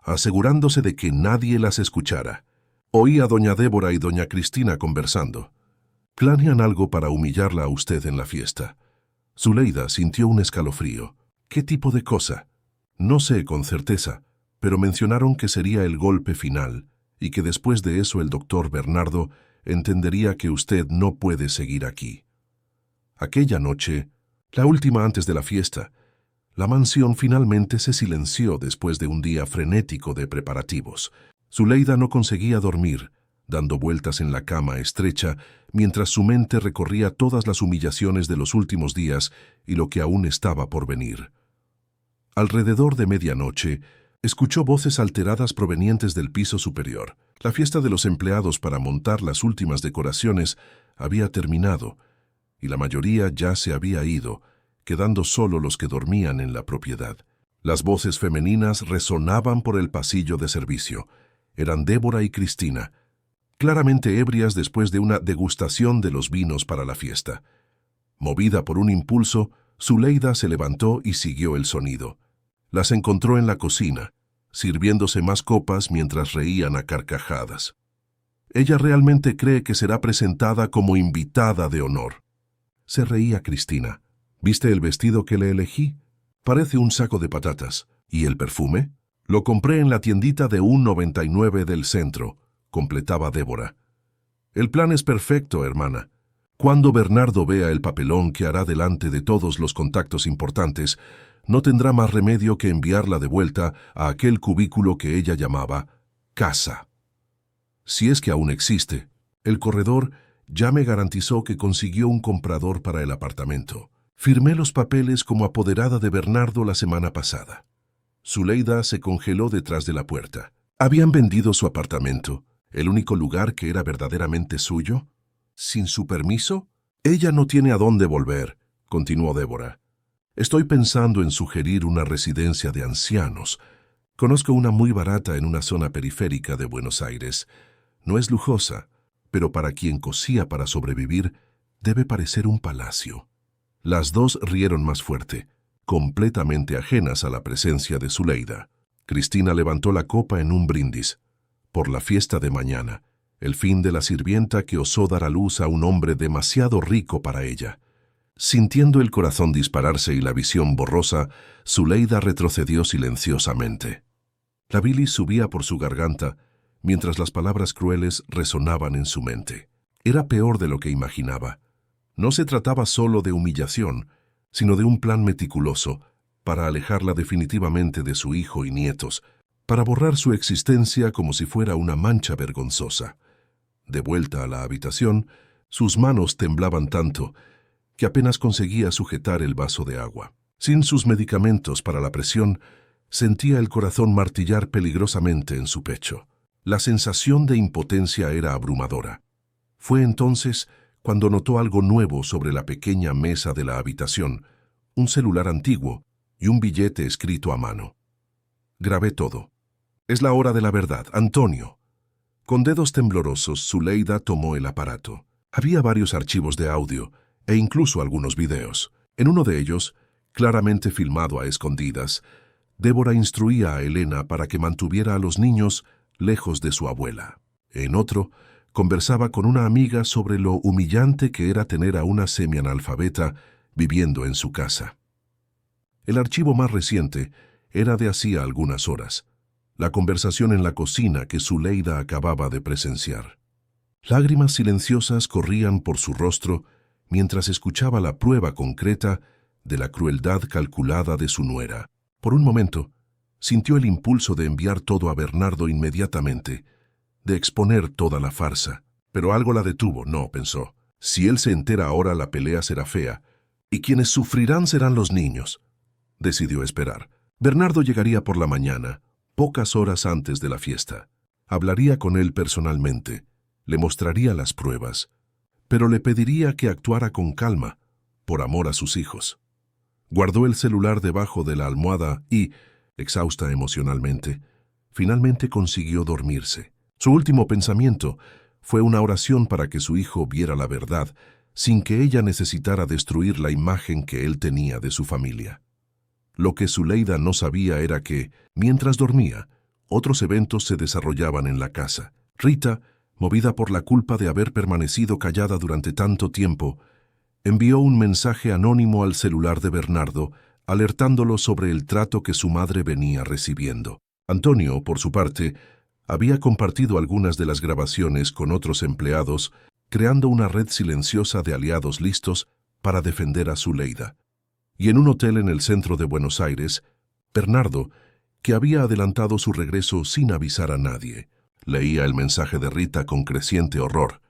asegurándose de que nadie las escuchara. Oí a doña Débora y doña Cristina conversando. «Planean algo para humillarla a usted en la fiesta». Zuleida sintió un escalofrío. «¿Qué tipo de cosa?» «No sé con certeza, pero mencionaron que sería el golpe final y que después de eso el doctor Bernardo entendería que usted no puede seguir aquí». Aquella noche, la última antes de la fiesta, la mansión finalmente se silenció después de un día frenético de preparativos. Zuleida no conseguía dormir, dando vueltas en la cama estrecha mientras su mente recorría todas las humillaciones de los últimos días y lo que aún estaba por venir. Alrededor de medianoche, escuchó voces alteradas provenientes del piso superior. La fiesta de los empleados para montar las últimas decoraciones había terminado, y la mayoría ya se había ido, quedando solo los que dormían en la propiedad. Las voces femeninas resonaban por el pasillo de servicio. Eran Débora y Cristina, claramente ebrias después de una degustación de los vinos para la fiesta. Movida por un impulso, Zuleida se levantó y siguió el sonido. Las encontró en la cocina, sirviéndose más copas mientras reían a carcajadas. Ella realmente cree que será presentada como invitada de honor. Se reía Cristina. ¿Viste el vestido que le elegí? Parece un saco de patatas. ¿Y el perfume? Lo compré en la tiendita de 1,99 del centro, completaba Débora. El plan es perfecto, hermana. Cuando Bernardo vea el papelón que hará delante de todos los contactos importantes, no tendrá más remedio que enviarla de vuelta a aquel cubículo que ella llamaba casa. Si es que aún existe, el corredor ya me garantizó que consiguió un comprador para el apartamento. Firmé los papeles como apoderada de Bernardo la semana pasada. Zuleida se congeló detrás de la puerta. ¿Habían vendido su apartamento, el único lugar que era verdaderamente suyo? ¿Sin su permiso? Ella no tiene a dónde volver, continuó Débora. Estoy pensando en sugerir una residencia de ancianos. Conozco una muy barata en una zona periférica de Buenos Aires. No es lujosa, pero para quien cosía para sobrevivir, debe parecer un palacio. Las dos rieron más fuerte, completamente ajenas a la presencia de Zuleida. Cristina levantó la copa en un brindis. Por la fiesta de mañana, el fin de la sirvienta que osó dar a luz a un hombre demasiado rico para ella. Sintiendo el corazón dispararse y la visión borrosa, Zuleida retrocedió silenciosamente. La bilis subía por su garganta, mientras las palabras crueles resonaban en su mente. Era peor de lo que imaginaba. No se trataba solo de humillación, sino de un plan meticuloso para alejarla definitivamente de su hijo y nietos, para borrar su existencia como si fuera una mancha vergonzosa. De vuelta a la habitación, sus manos temblaban tanto que apenas conseguía sujetar el vaso de agua. Sin sus medicamentos para la presión, sentía el corazón martillar peligrosamente en su pecho. La sensación de impotencia era abrumadora. Fue entonces cuando notó algo nuevo sobre la pequeña mesa de la habitación, un celular antiguo y un billete escrito a mano. Grabé todo. Es la hora de la verdad, Antonio. Con dedos temblorosos, Zuleida tomó el aparato. Había varios archivos de audio e incluso algunos videos. En uno de ellos, claramente filmado a escondidas, Débora instruía a Elena para que mantuviera a los niños lejos de su abuela. En otro, conversaba con una amiga sobre lo humillante que era tener a una semianalfabeta viviendo en su casa. El archivo más reciente era de hacía algunas horas, la conversación en la cocina que Zuleida acababa de presenciar. Lágrimas silenciosas corrían por su rostro mientras escuchaba la prueba concreta de la crueldad calculada de su nuera. Por un momento, sintió el impulso de enviar todo a Bernardo inmediatamente, de exponer toda la farsa. Pero algo la detuvo, no, pensó. Si él se entera ahora, la pelea será fea, y quienes sufrirán serán los niños. Decidió esperar. Bernardo llegaría por la mañana, pocas horas antes de la fiesta. Hablaría con él personalmente, le mostraría las pruebas, pero le pediría que actuara con calma, por amor a sus hijos. Guardó el celular debajo de la almohada y, exhausta emocionalmente, finalmente consiguió dormirse. Su último pensamiento fue una oración para que su hijo viera la verdad, sin que ella necesitara destruir la imagen que él tenía de su familia. Lo que Zuleida no sabía era que, mientras dormía, otros eventos se desarrollaban en la casa. Rita, movida por la culpa de haber permanecido callada durante tanto tiempo, envió un mensaje anónimo al celular de Bernardo, alertándolo sobre el trato que su madre venía recibiendo. Antonio, por su parte, había compartido algunas de las grabaciones con otros empleados, creando una red silenciosa de aliados listos para defender a Zuleida. Y en un hotel en el centro de Buenos Aires, Bernardo, que había adelantado su regreso sin avisar a nadie, Leía el mensaje de Rita con creciente horror,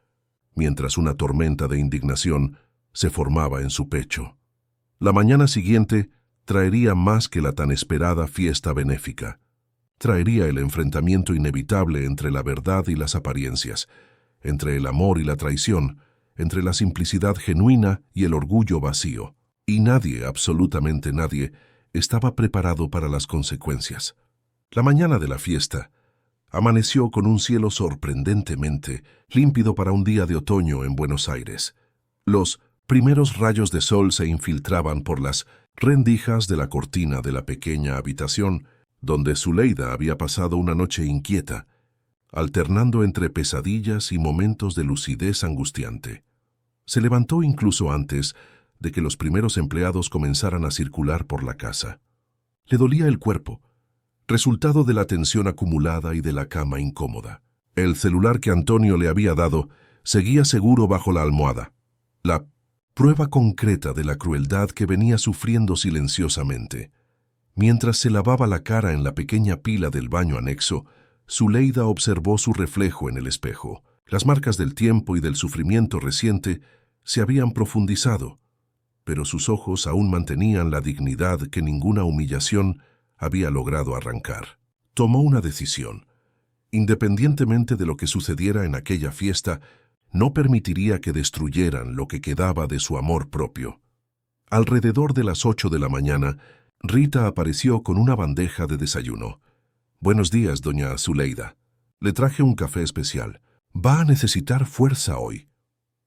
mientras una tormenta de indignación se formaba en su pecho. La mañana siguiente traería más que la tan esperada fiesta benéfica. Traería el enfrentamiento inevitable entre la verdad y las apariencias, entre el amor y la traición, entre la simplicidad genuina y el orgullo vacío. Y nadie, absolutamente nadie, estaba preparado para las consecuencias. La mañana de la fiesta amaneció con un cielo sorprendentemente límpido para un día de otoño en Buenos Aires. Los primeros rayos de sol se infiltraban por las rendijas de la cortina de la pequeña habitación donde Zuleida había pasado una noche inquieta, alternando entre pesadillas y momentos de lucidez angustiante. Se levantó incluso antes de que los primeros empleados comenzaran a circular por la casa. Le dolía el cuerpo, resultado de la tensión acumulada y de la cama incómoda. El celular que Antonio le había dado seguía seguro bajo la almohada, la prueba concreta de la crueldad que venía sufriendo silenciosamente. Mientras se lavaba la cara en la pequeña pila del baño anexo, Zuleida observó su reflejo en el espejo. Las marcas del tiempo y del sufrimiento reciente se habían profundizado, pero sus ojos aún mantenían la dignidad que ninguna humillación había logrado arrancar. Tomó una decisión. Independientemente de lo que sucediera en aquella fiesta, no permitiría que destruyeran lo que quedaba de su amor propio. Alrededor de las 8 de la mañana, Rita apareció con una bandeja de desayuno. «Buenos días, doña Zuleida. Le traje un café especial. Va a necesitar fuerza hoy».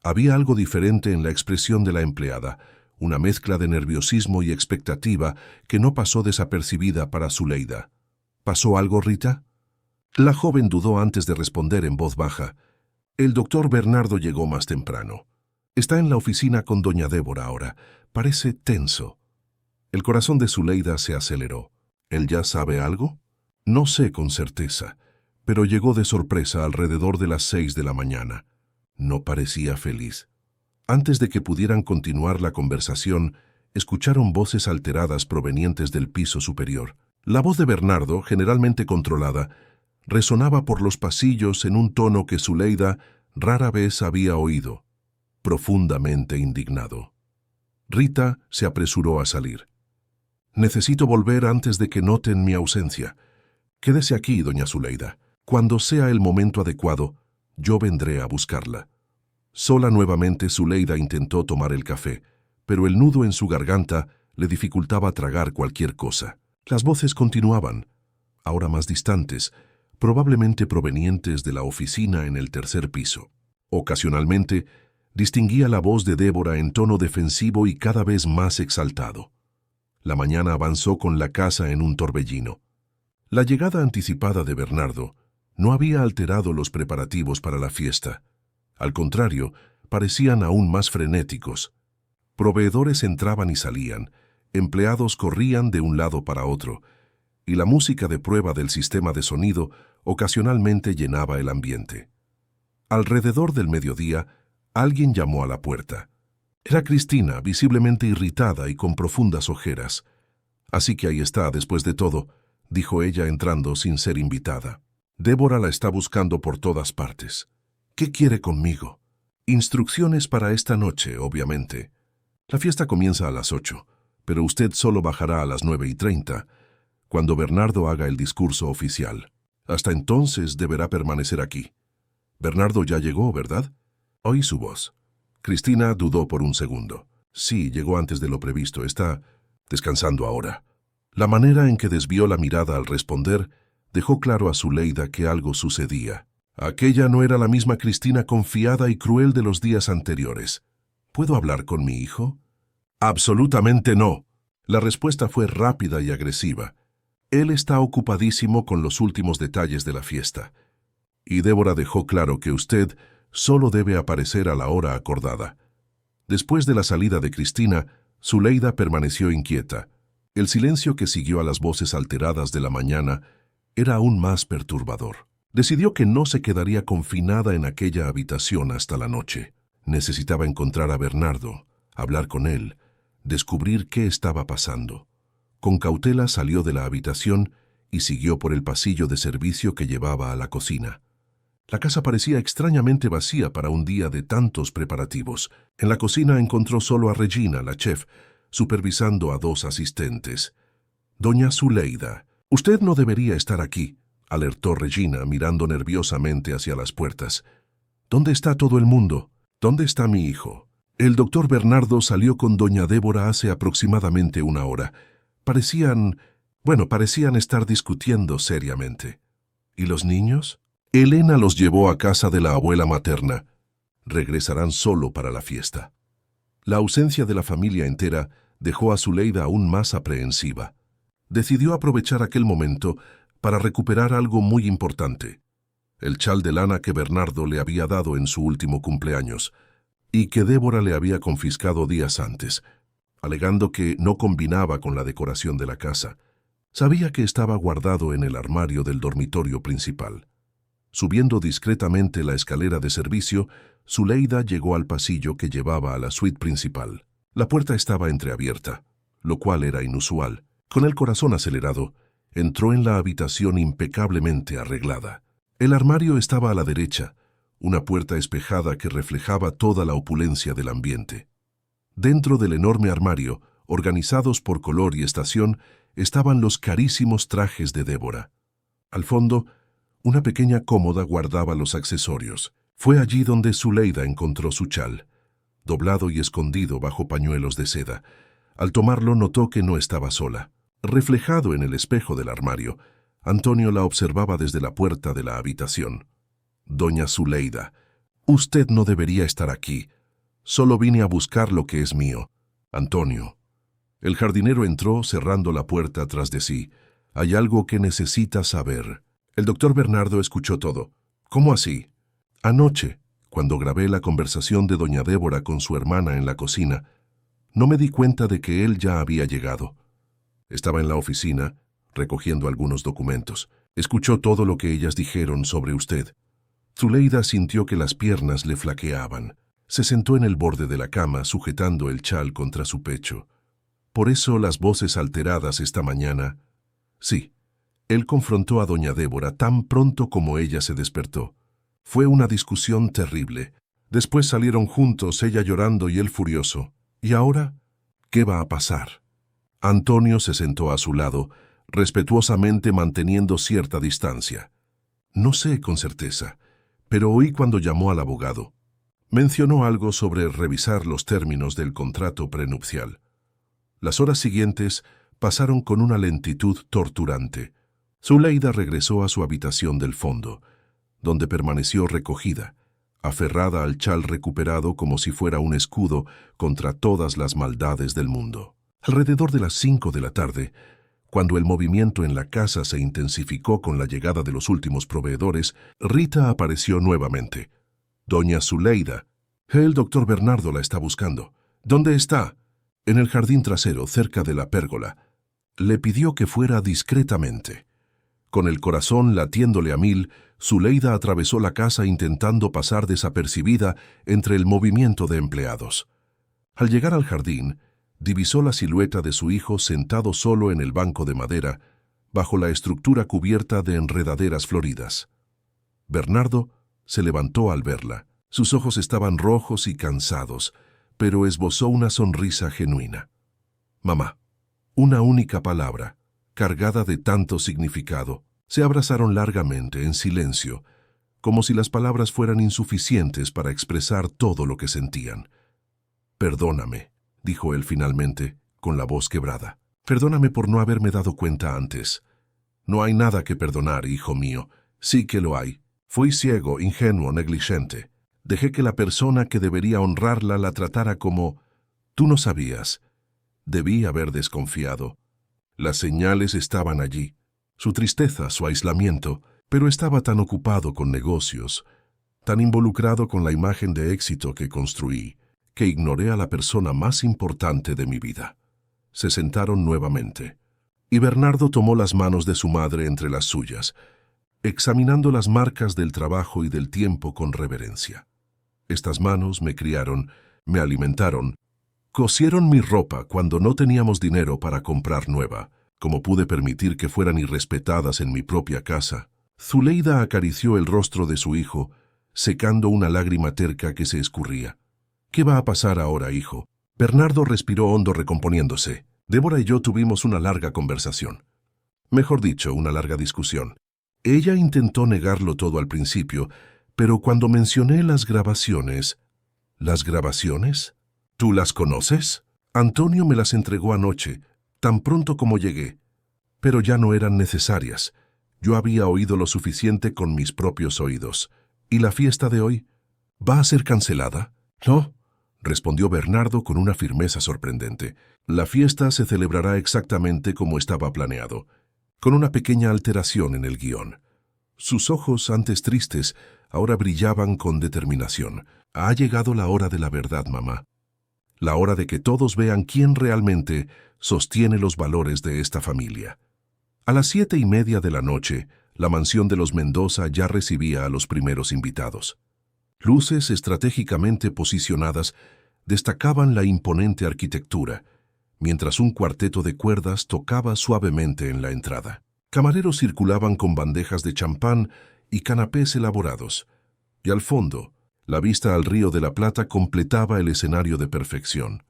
Había algo diferente en la expresión de la empleada, una mezcla de nerviosismo y expectativa que no pasó desapercibida para Zuleida. «¿Pasó algo, Rita?» La joven dudó antes de responder en voz baja. «El doctor Bernardo llegó más temprano. Está en la oficina con doña Débora ahora. Parece tenso». El corazón de Zuleida se aceleró. ¿Él ya sabe algo? No sé con certeza, pero llegó de sorpresa alrededor de las 6 de la mañana. No parecía feliz. Antes de que pudieran continuar la conversación, escucharon voces alteradas provenientes del piso superior. La voz de Bernardo, generalmente controlada, resonaba por los pasillos en un tono que Zuleida rara vez había oído, profundamente indignado. Rita se apresuró a salir. «Necesito volver antes de que noten mi ausencia. Quédese aquí, doña Zuleida. Cuando sea el momento adecuado, yo vendré a buscarla». Sola nuevamente, Zuleida intentó tomar el café, pero el nudo en su garganta le dificultaba tragar cualquier cosa. Las voces continuaban, ahora más distantes, probablemente provenientes de la oficina en el tercer piso. Ocasionalmente, distinguía la voz de Débora en tono defensivo y cada vez más exaltado. La mañana avanzó con la casa en un torbellino. La llegada anticipada de Bernardo no había alterado los preparativos para la fiesta. Al contrario, parecían aún más frenéticos. Proveedores entraban y salían, empleados corrían de un lado para otro, y la música de prueba del sistema de sonido ocasionalmente llenaba el ambiente. Alrededor del mediodía, alguien llamó a la puerta. Era Cristina, visiblemente irritada y con profundas ojeras. «Así que ahí está, después de todo», dijo ella entrando sin ser invitada. «Débora la está buscando por todas partes. ¿Qué quiere conmigo?» «Instrucciones para esta noche, obviamente. La fiesta comienza a las 8, pero usted solo bajará a las 9:30, cuando Bernardo haga el discurso oficial. Hasta entonces deberá permanecer aquí. Bernardo ya llegó, ¿verdad?» Oí su voz. Cristina dudó por un segundo. «Sí, llegó antes de lo previsto. Está descansando ahora». La manera en que desvió la mirada al responder dejó claro a Zuleida que algo sucedía. Aquella no era la misma Cristina confiada y cruel de los días anteriores. «¿Puedo hablar con mi hijo?» «Absolutamente no». La respuesta fue rápida y agresiva. «Él está ocupadísimo con los últimos detalles de la fiesta. Y Débora dejó claro que usted solo debe aparecer a la hora acordada». Después de la salida de Cristina, Zuleida permaneció inquieta. El silencio que siguió a las voces alteradas de la mañana era aún más perturbador. Decidió que no se quedaría confinada en aquella habitación hasta la noche. Necesitaba encontrar a Bernardo, hablar con él, descubrir qué estaba pasando. Con cautela salió de la habitación y siguió por el pasillo de servicio que llevaba a la cocina. La casa parecía extrañamente vacía para un día de tantos preparativos. En la cocina encontró solo a Regina, la chef, supervisando a 2 asistentes. «Doña Zuleida, usted no debería estar aquí», alertó Regina, mirando nerviosamente hacia las puertas. «¿Dónde está todo el mundo? ¿Dónde está mi hijo?» El doctor Bernardo salió con doña Débora hace aproximadamente 1 hora. Parecían estar discutiendo seriamente. ¿Y los niños? Elena los llevó a casa de la abuela materna. Regresarán solo para la fiesta. La ausencia de la familia entera dejó a Zuleida aún más aprehensiva. Decidió aprovechar aquel momento para recuperar algo muy importante: el chal de lana que Bernardo le había dado en su último cumpleaños y que Débora le había confiscado días antes, alegando que no combinaba con la decoración de la casa. Sabía que estaba guardado en el armario del dormitorio principal. Subiendo discretamente la escalera de servicio, Zuleida llegó al pasillo que llevaba a la suite principal. La puerta estaba entreabierta, lo cual era inusual. Con el corazón acelerado, entró en la habitación impecablemente arreglada. El armario estaba a la derecha, una puerta espejada que reflejaba toda la opulencia del ambiente. Dentro del enorme armario, organizados por color y estación, estaban los carísimos trajes de Débora. Al fondo, una pequeña cómoda guardaba los accesorios. Fue allí donde Zuleida encontró su chal, doblado y escondido bajo pañuelos de seda. Al tomarlo notó que no estaba sola. Reflejado en el espejo del armario, Antonio la observaba desde la puerta de la habitación. «Doña Zuleida, usted no debería estar aquí. Solo vine a buscar lo que es mío». «Antonio». El jardinero entró cerrando la puerta tras de sí. «Hay algo que necesita saber». El doctor Bernardo escuchó todo. «¿Cómo así?» «Anoche, cuando grabé la conversación de doña Débora con su hermana en la cocina, no me di cuenta de que él ya había llegado. Estaba en la oficina, recogiendo algunos documentos. Escuchó todo lo que ellas dijeron sobre usted». Zuleida sintió que las piernas le flaqueaban. Se sentó en el borde de la cama, sujetando el chal contra su pecho. «¿Por eso las voces alteradas esta mañana?» «Sí». Él confrontó a doña Débora tan pronto como ella se despertó. Fue una discusión terrible. Después salieron juntos, ella llorando y él furioso. ¿Y ahora? ¿Qué va a pasar? Antonio se sentó a su lado, respetuosamente manteniendo cierta distancia. «No sé con certeza, pero oí cuando llamó al abogado. Mencionó algo sobre revisar los términos del contrato prenupcial». Las horas siguientes pasaron con una lentitud torturante. Zuleida regresó a su habitación del fondo, donde permaneció recogida, aferrada al chal recuperado como si fuera un escudo contra todas las maldades del mundo. Alrededor de las 5 de la tarde, cuando el movimiento en la casa se intensificó con la llegada de los últimos proveedores, Rita apareció nuevamente. «Doña Zuleida, el doctor Bernardo la está buscando». «¿Dónde está?» «En el jardín trasero, cerca de la pérgola». Le pidió que fuera discretamente. Con el corazón latiéndole a 1000, Zuleida atravesó la casa intentando pasar desapercibida entre el movimiento de empleados. Al llegar al jardín, divisó la silueta de su hijo sentado solo en el banco de madera, bajo la estructura cubierta de enredaderas floridas. Bernardo se levantó al verla. Sus ojos estaban rojos y cansados, pero esbozó una sonrisa genuina. «Mamá». Una única palabra, cargada de tanto significado. Se abrazaron largamente, en silencio, como si las palabras fueran insuficientes para expresar todo lo que sentían. «Perdóname», dijo él finalmente, con la voz quebrada. «Perdóname por no haberme dado cuenta antes». «No hay nada que perdonar, hijo mío. Sí que lo hay. Fui ciego, ingenuo, negligente. Dejé que la persona que debería honrarla la tratara como... Tú no sabías. Debí haber desconfiado. Las señales estaban allí. Su tristeza, su aislamiento, pero estaba tan ocupado con negocios, tan involucrado con la imagen de éxito que construí, que ignoré a la persona más importante de mi vida». Se sentaron nuevamente, y Bernardo tomó las manos de su madre entre las suyas, examinando las marcas del trabajo y del tiempo con reverencia. «Estas manos me criaron, me alimentaron, cosieron mi ropa cuando no teníamos dinero para comprar nueva. ¿Cómo pude permitir que fueran irrespetadas en mi propia casa?». Zuleida acarició el rostro de su hijo, secando una lágrima terca que se escurría. «¿Qué va a pasar ahora, hijo?» Bernardo respiró hondo recomponiéndose. Débora y yo tuvimos una larga conversación. Mejor dicho, una larga discusión. Ella intentó negarlo todo al principio, pero cuando mencioné las grabaciones... ¿Las grabaciones? ¿Tú las conoces? Antonio me las entregó anoche, tan pronto como llegué. Pero ya no eran necesarias. Yo había oído lo suficiente con mis propios oídos. ¿Y la fiesta de hoy? ¿Va a ser cancelada? No, respondió Bernardo con una firmeza sorprendente. La fiesta se celebrará exactamente como estaba planeado, con una pequeña alteración en el guión. Sus ojos, antes tristes, ahora brillaban con determinación. Ha llegado la hora de la verdad, mamá. La hora de que todos vean quién realmente sostiene los valores de esta familia. A las 7:30 de la noche, la mansión de los Mendoza ya recibía a los primeros invitados. Luces estratégicamente posicionadas destacaban la imponente arquitectura, mientras un cuarteto de cuerdas tocaba suavemente en la entrada. Camareros circulaban con bandejas de champán y canapés elaborados, y al fondo, la vista al Río de la Plata completaba el escenario de perfección.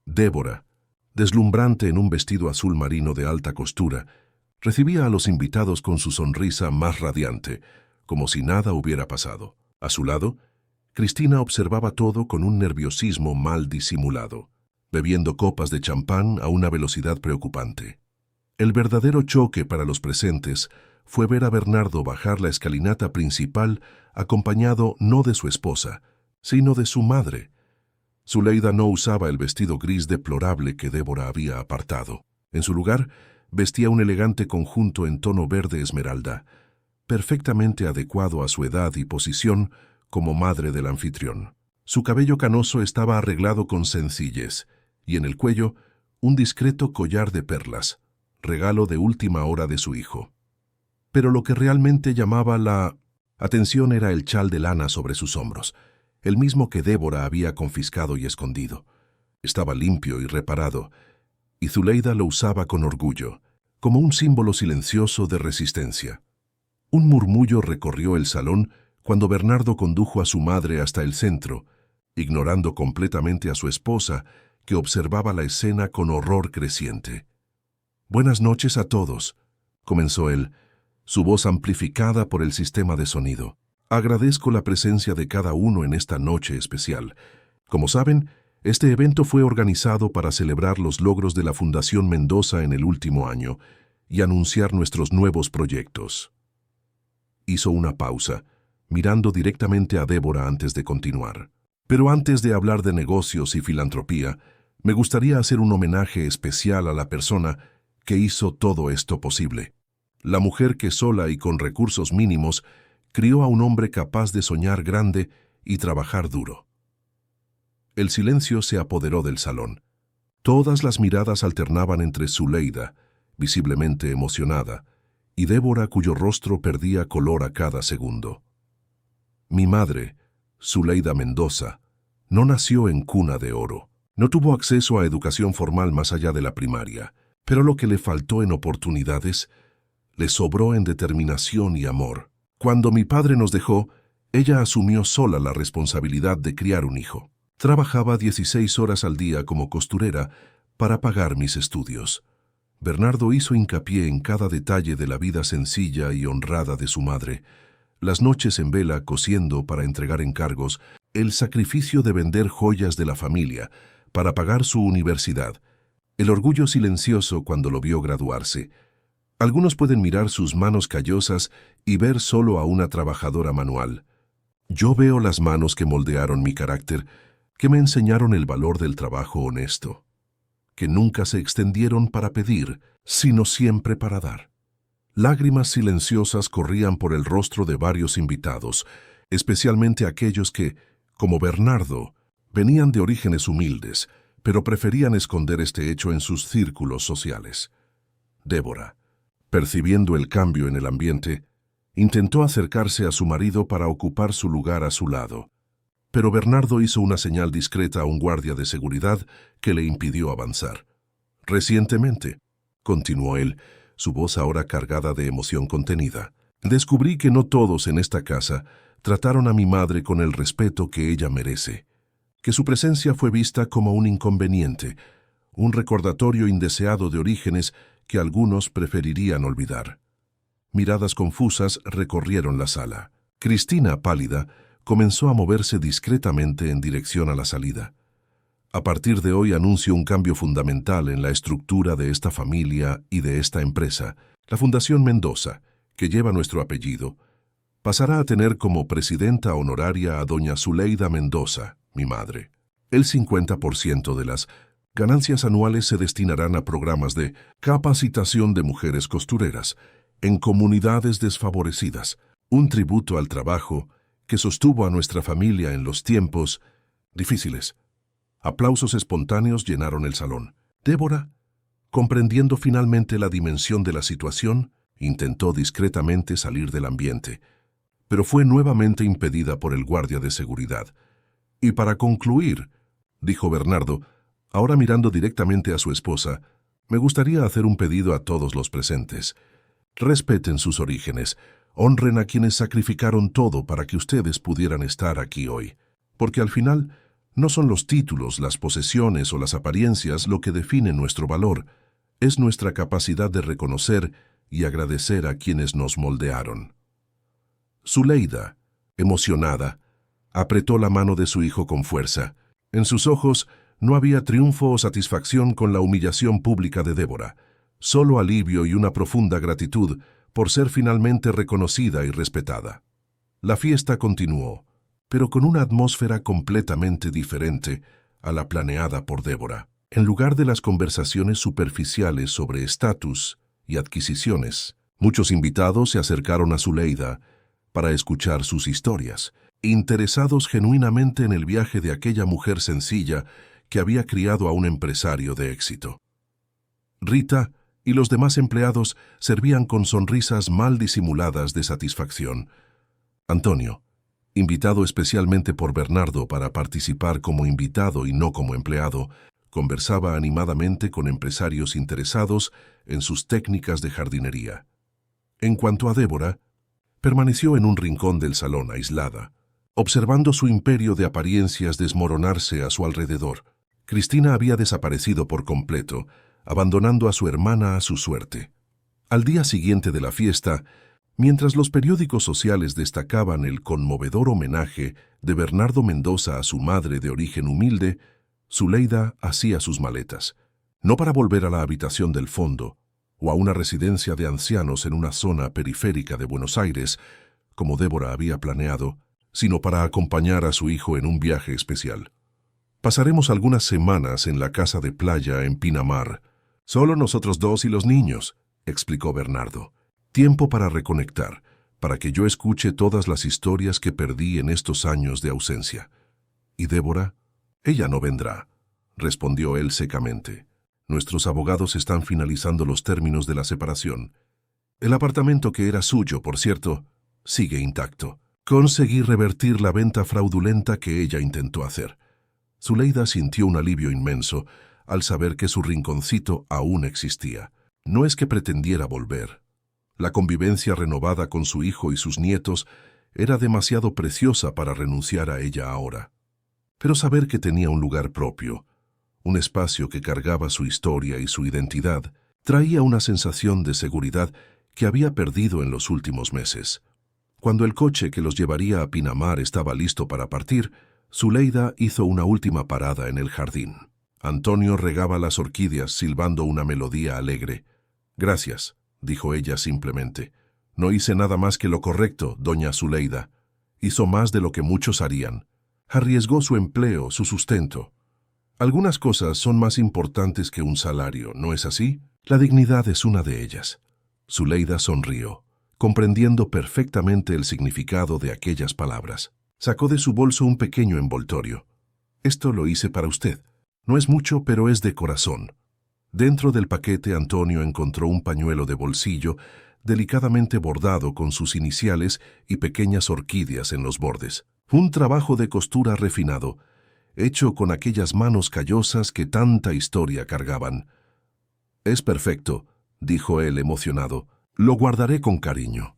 Débora, deslumbrante en un vestido azul marino de alta costura, recibía a los invitados con su sonrisa más radiante, como si nada hubiera pasado. A su lado, Cristina observaba todo con un nerviosismo mal disimulado, bebiendo copas de champán a una velocidad preocupante. El verdadero choque para los presentes fue ver a Bernardo bajar la escalinata principal acompañado no de su esposa, sino de su madre. Zuleida no usaba el vestido gris deplorable que Débora había apartado. En su lugar, vestía un elegante conjunto en tono verde esmeralda, perfectamente adecuado a su edad y posición como madre del anfitrión. Su cabello canoso estaba arreglado con sencillez, y en el cuello un discreto collar de perlas, regalo de última hora de su hijo. Pero lo que realmente llamaba la atención era el chal de lana sobre sus hombros, el mismo que Débora había confiscado y escondido. Estaba limpio y reparado, y Zuleida lo usaba con orgullo, como un símbolo silencioso de resistencia. Un murmullo recorrió el salón cuando Bernardo condujo a su madre hasta el centro, ignorando completamente a su esposa, que observaba la escena con horror creciente. «Buenas noches a todos», comenzó él, su voz amplificada por el sistema de sonido. «Agradezco la presencia de cada uno en esta noche especial. Como saben, este evento fue organizado para celebrar los logros de la Fundación Mendoza en el último año y anunciar nuestros nuevos proyectos». Hizo una pausa, mirando directamente a Débora antes de continuar. «Pero antes de hablar de negocios y filantropía, me gustaría hacer un homenaje especial a la persona que hizo todo esto posible. La mujer que sola y con recursos mínimos crió a un hombre capaz de soñar grande y trabajar duro». El silencio se apoderó del salón. Todas las miradas alternaban entre Zuleida, visiblemente emocionada, y Débora, cuyo rostro perdía color a cada segundo. Mi madre, Zuleida Mendoza, no nació en cuna de oro. No tuvo acceso a educación formal más allá de la primaria, pero lo que le faltó en oportunidades, le sobró en determinación y amor. Cuando mi padre nos dejó, ella asumió sola la responsabilidad de criar un hijo. Trabajaba 16 horas al día como costurera para pagar mis estudios. Bernardo hizo hincapié en cada detalle de la vida sencilla y honrada de su madre, las noches en vela cosiendo para entregar encargos, el sacrificio de vender joyas de la familia para pagar su universidad, el orgullo silencioso cuando lo vio graduarse. Algunos pueden mirar sus manos callosas y ver solo a una trabajadora manual. Yo veo las manos que moldearon mi carácter, que me enseñaron el valor del trabajo honesto, que nunca se extendieron para pedir, sino siempre para dar. Lágrimas silenciosas corrían por el rostro de varios invitados, especialmente aquellos que, como Bernardo, venían de orígenes humildes, pero preferían esconder este hecho en sus círculos sociales. Débora, percibiendo el cambio en el ambiente, intentó acercarse a su marido para ocupar su lugar a su lado, pero Bernardo hizo una señal discreta a un guardia de seguridad que le impidió avanzar. «Recientemente», continuó él, su voz ahora cargada de emoción contenida, Descubrí que no todos en esta casa trataron a mi madre con el respeto que ella merece, que su presencia fue vista como un inconveniente, un recordatorio indeseado de orígenes que algunos preferirían olvidar. Miradas confusas recorrieron la sala. Cristina, pálida, comenzó a moverse discretamente en dirección a la salida. A partir de hoy anuncio un cambio fundamental en la estructura de esta familia y de esta empresa. La Fundación Mendoza, que lleva nuestro apellido, pasará a tener como presidenta honoraria a doña Zuleida Mendoza, mi madre. El 50% de las ganancias anuales se destinarán a programas de capacitación de mujeres costureras en comunidades desfavorecidas, un tributo al trabajo que sostuvo a nuestra familia en los tiempos difíciles. Aplausos espontáneos llenaron el salón. Débora, comprendiendo finalmente la dimensión de la situación, intentó discretamente salir del ambiente, pero fue nuevamente impedida por el guardia de seguridad. Y para concluir, dijo Bernardo, ahora mirando directamente a su esposa, me gustaría hacer un pedido a todos los presentes. Respeten sus orígenes, honren a quienes sacrificaron todo para que ustedes pudieran estar aquí hoy, porque al final no son los títulos, las posesiones o las apariencias lo que definen nuestro valor, es nuestra capacidad de reconocer y agradecer a quienes nos moldearon. Zuleida, emocionada, apretó la mano de su hijo con fuerza. En sus ojos no había triunfo o satisfacción con la humillación pública de Débora, solo alivio y una profunda gratitud por ser finalmente reconocida y respetada. La fiesta continuó, pero con una atmósfera completamente diferente a la planeada por Débora. En lugar de las conversaciones superficiales sobre estatus y adquisiciones, muchos invitados se acercaron a Zuleida para escuchar sus historias, interesados genuinamente en el viaje de aquella mujer sencilla que había criado a un empresario de éxito. Rita y los demás empleados servían con sonrisas mal disimuladas de satisfacción. Antonio, invitado especialmente por Bernardo para participar como invitado y no como empleado, conversaba animadamente con empresarios interesados en sus técnicas de jardinería. En cuanto a Débora, permaneció en un rincón del salón aislada, observando su imperio de apariencias desmoronarse a su alrededor. Cristina había desaparecido por completo, abandonando a su hermana a su suerte. Al día siguiente de la fiesta, mientras los periódicos sociales destacaban el conmovedor homenaje de Bernardo Mendoza a su madre de origen humilde, Zuleida hacía sus maletas, no para volver a la habitación del fondo o a una residencia de ancianos en una zona periférica de Buenos Aires, como Débora había planeado, sino para acompañar a su hijo en un viaje especial. Pasaremos algunas semanas en la casa de playa en Pinamar. Solo nosotros dos y los niños, explicó Bernardo. Tiempo para reconectar, para que yo escuche todas las historias que perdí en estos años de ausencia. ¿Y Débora? Ella no vendrá, respondió él secamente. Nuestros abogados están finalizando los términos de la separación. El apartamento que era suyo, por cierto, sigue intacto. Conseguí revertir la venta fraudulenta que ella intentó hacer. Zuleida sintió un alivio inmenso al saber que su rinconcito aún existía. No es que pretendiera volver. La convivencia renovada con su hijo y sus nietos era demasiado preciosa para renunciar a ella ahora. Pero saber que tenía un lugar propio, un espacio que cargaba su historia y su identidad, traía una sensación de seguridad que había perdido en los últimos meses. Cuando el coche que los llevaría a Pinamar estaba listo para partir, Zuleida hizo una última parada en el jardín. Antonio regaba las orquídeas silbando una melodía alegre. «Gracias», dijo ella simplemente. «No hice nada más que lo correcto, doña Zuleida. Hizo más de lo que muchos harían. Arriesgó su empleo, su sustento. Algunas cosas son más importantes que un salario, ¿no es así? La dignidad es una de ellas». Zuleida sonrió, comprendiendo perfectamente el significado de aquellas palabras. Sacó de su bolso un pequeño envoltorio. «Esto lo hice para usted. No es mucho, pero es de corazón». Dentro del paquete, Antonio encontró un pañuelo de bolsillo delicadamente bordado con sus iniciales y pequeñas orquídeas en los bordes. Un trabajo de costura refinado, hecho con aquellas manos callosas que tanta historia cargaban. «Es perfecto», dijo él emocionado. «Lo guardaré con cariño».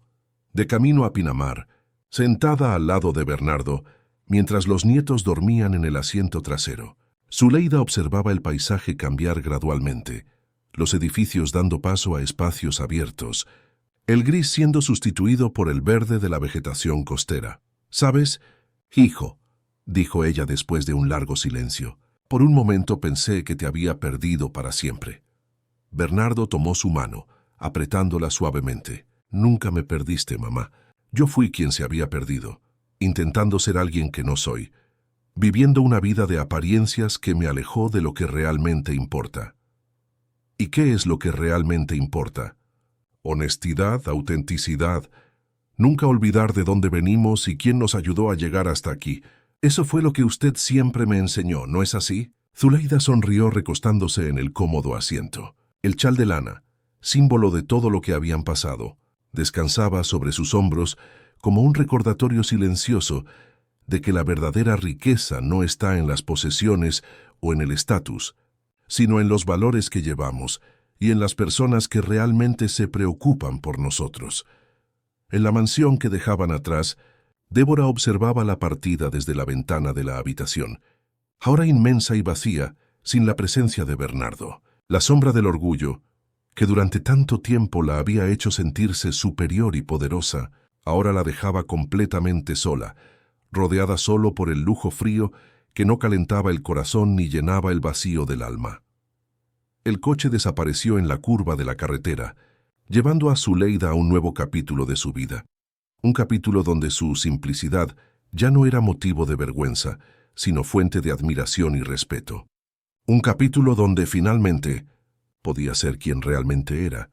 De camino a Pinamar, sentada al lado de Bernardo, mientras los nietos dormían en el asiento trasero, Zuleida observaba el paisaje cambiar gradualmente, los edificios dando paso a espacios abiertos, el gris siendo sustituido por el verde de la vegetación costera. «¿Sabes, hijo?», dijo ella después de un largo silencio. «Por un momento pensé que te había perdido para siempre». Bernardo tomó su mano, apretándola suavemente. «Nunca me perdiste, mamá. Yo fui quien se había perdido, intentando ser alguien que no soy, viviendo una vida de apariencias que me alejó de lo que realmente importa». ¿Y qué es lo que realmente importa? Honestidad, autenticidad, nunca olvidar de dónde venimos y quién nos ayudó a llegar hasta aquí. Eso fue lo que usted siempre me enseñó, ¿no es así? Zuleida sonrió recostándose en el cómodo asiento. El chal de lana, símbolo de todo lo que habían pasado, descansaba sobre sus hombros como un recordatorio silencioso de que la verdadera riqueza no está en las posesiones o en el estatus, sino en los valores que llevamos y en las personas que realmente se preocupan por nosotros. En la mansión que dejaban atrás, Débora observaba la partida desde la ventana de la habitación, ahora inmensa y vacía, sin la presencia de Bernardo. La sombra del orgullo, que durante tanto tiempo la había hecho sentirse superior y poderosa, ahora la dejaba completamente sola, rodeada solo por el lujo frío que no calentaba el corazón ni llenaba el vacío del alma. El coche desapareció en la curva de la carretera, llevando a Zuleida a un nuevo capítulo de su vida. Un capítulo donde su simplicidad ya no era motivo de vergüenza, sino fuente de admiración y respeto. Un capítulo donde finalmente podía ser quien realmente era,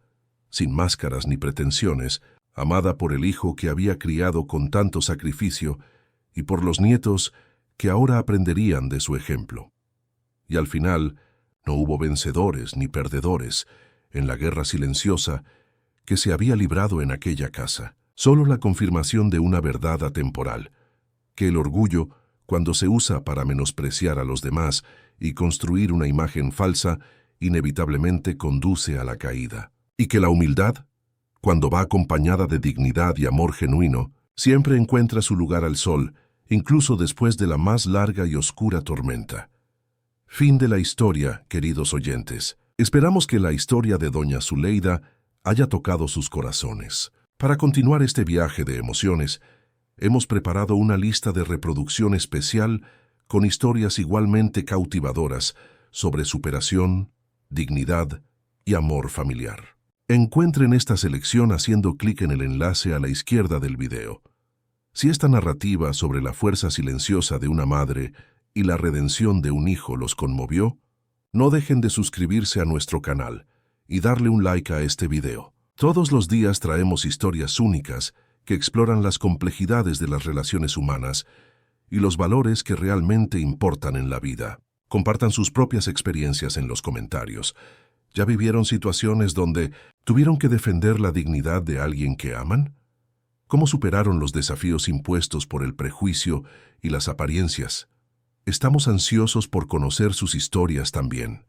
sin máscaras ni pretensiones, amada por el hijo que había criado con tanto sacrificio y por los nietos que ahora aprenderían de su ejemplo. Y al final, no hubo vencedores ni perdedores en la guerra silenciosa que se había librado en aquella casa. Solo la confirmación de una verdad atemporal, que el orgullo, cuando se usa para menospreciar a los demás y construir una imagen falsa, inevitablemente conduce a la caída. Y que la humildad, cuando va acompañada de dignidad y amor genuino, siempre encuentra su lugar al sol, incluso después de la más larga y oscura tormenta. Fin de la historia, queridos oyentes. Esperamos que la historia de doña Zuleida haya tocado sus corazones. Para continuar este viaje de emociones, hemos preparado una lista de reproducción especial con historias igualmente cautivadoras sobre superación, dignidad y amor familiar. Encuentren esta selección haciendo clic en el enlace a la izquierda del video. Si esta narrativa sobre la fuerza silenciosa de una madre y la redención de un hijo los conmovió, no dejen de suscribirse a nuestro canal y darle un like a este video. Todos los días traemos historias únicas que exploran las complejidades de las relaciones humanas y los valores que realmente importan en la vida. Compartan sus propias experiencias en los comentarios. ¿Ya vivieron situaciones donde tuvieron que defender la dignidad de alguien que aman? ¿Cómo superaron los desafíos impuestos por el prejuicio y las apariencias? Estamos ansiosos por conocer sus historias también.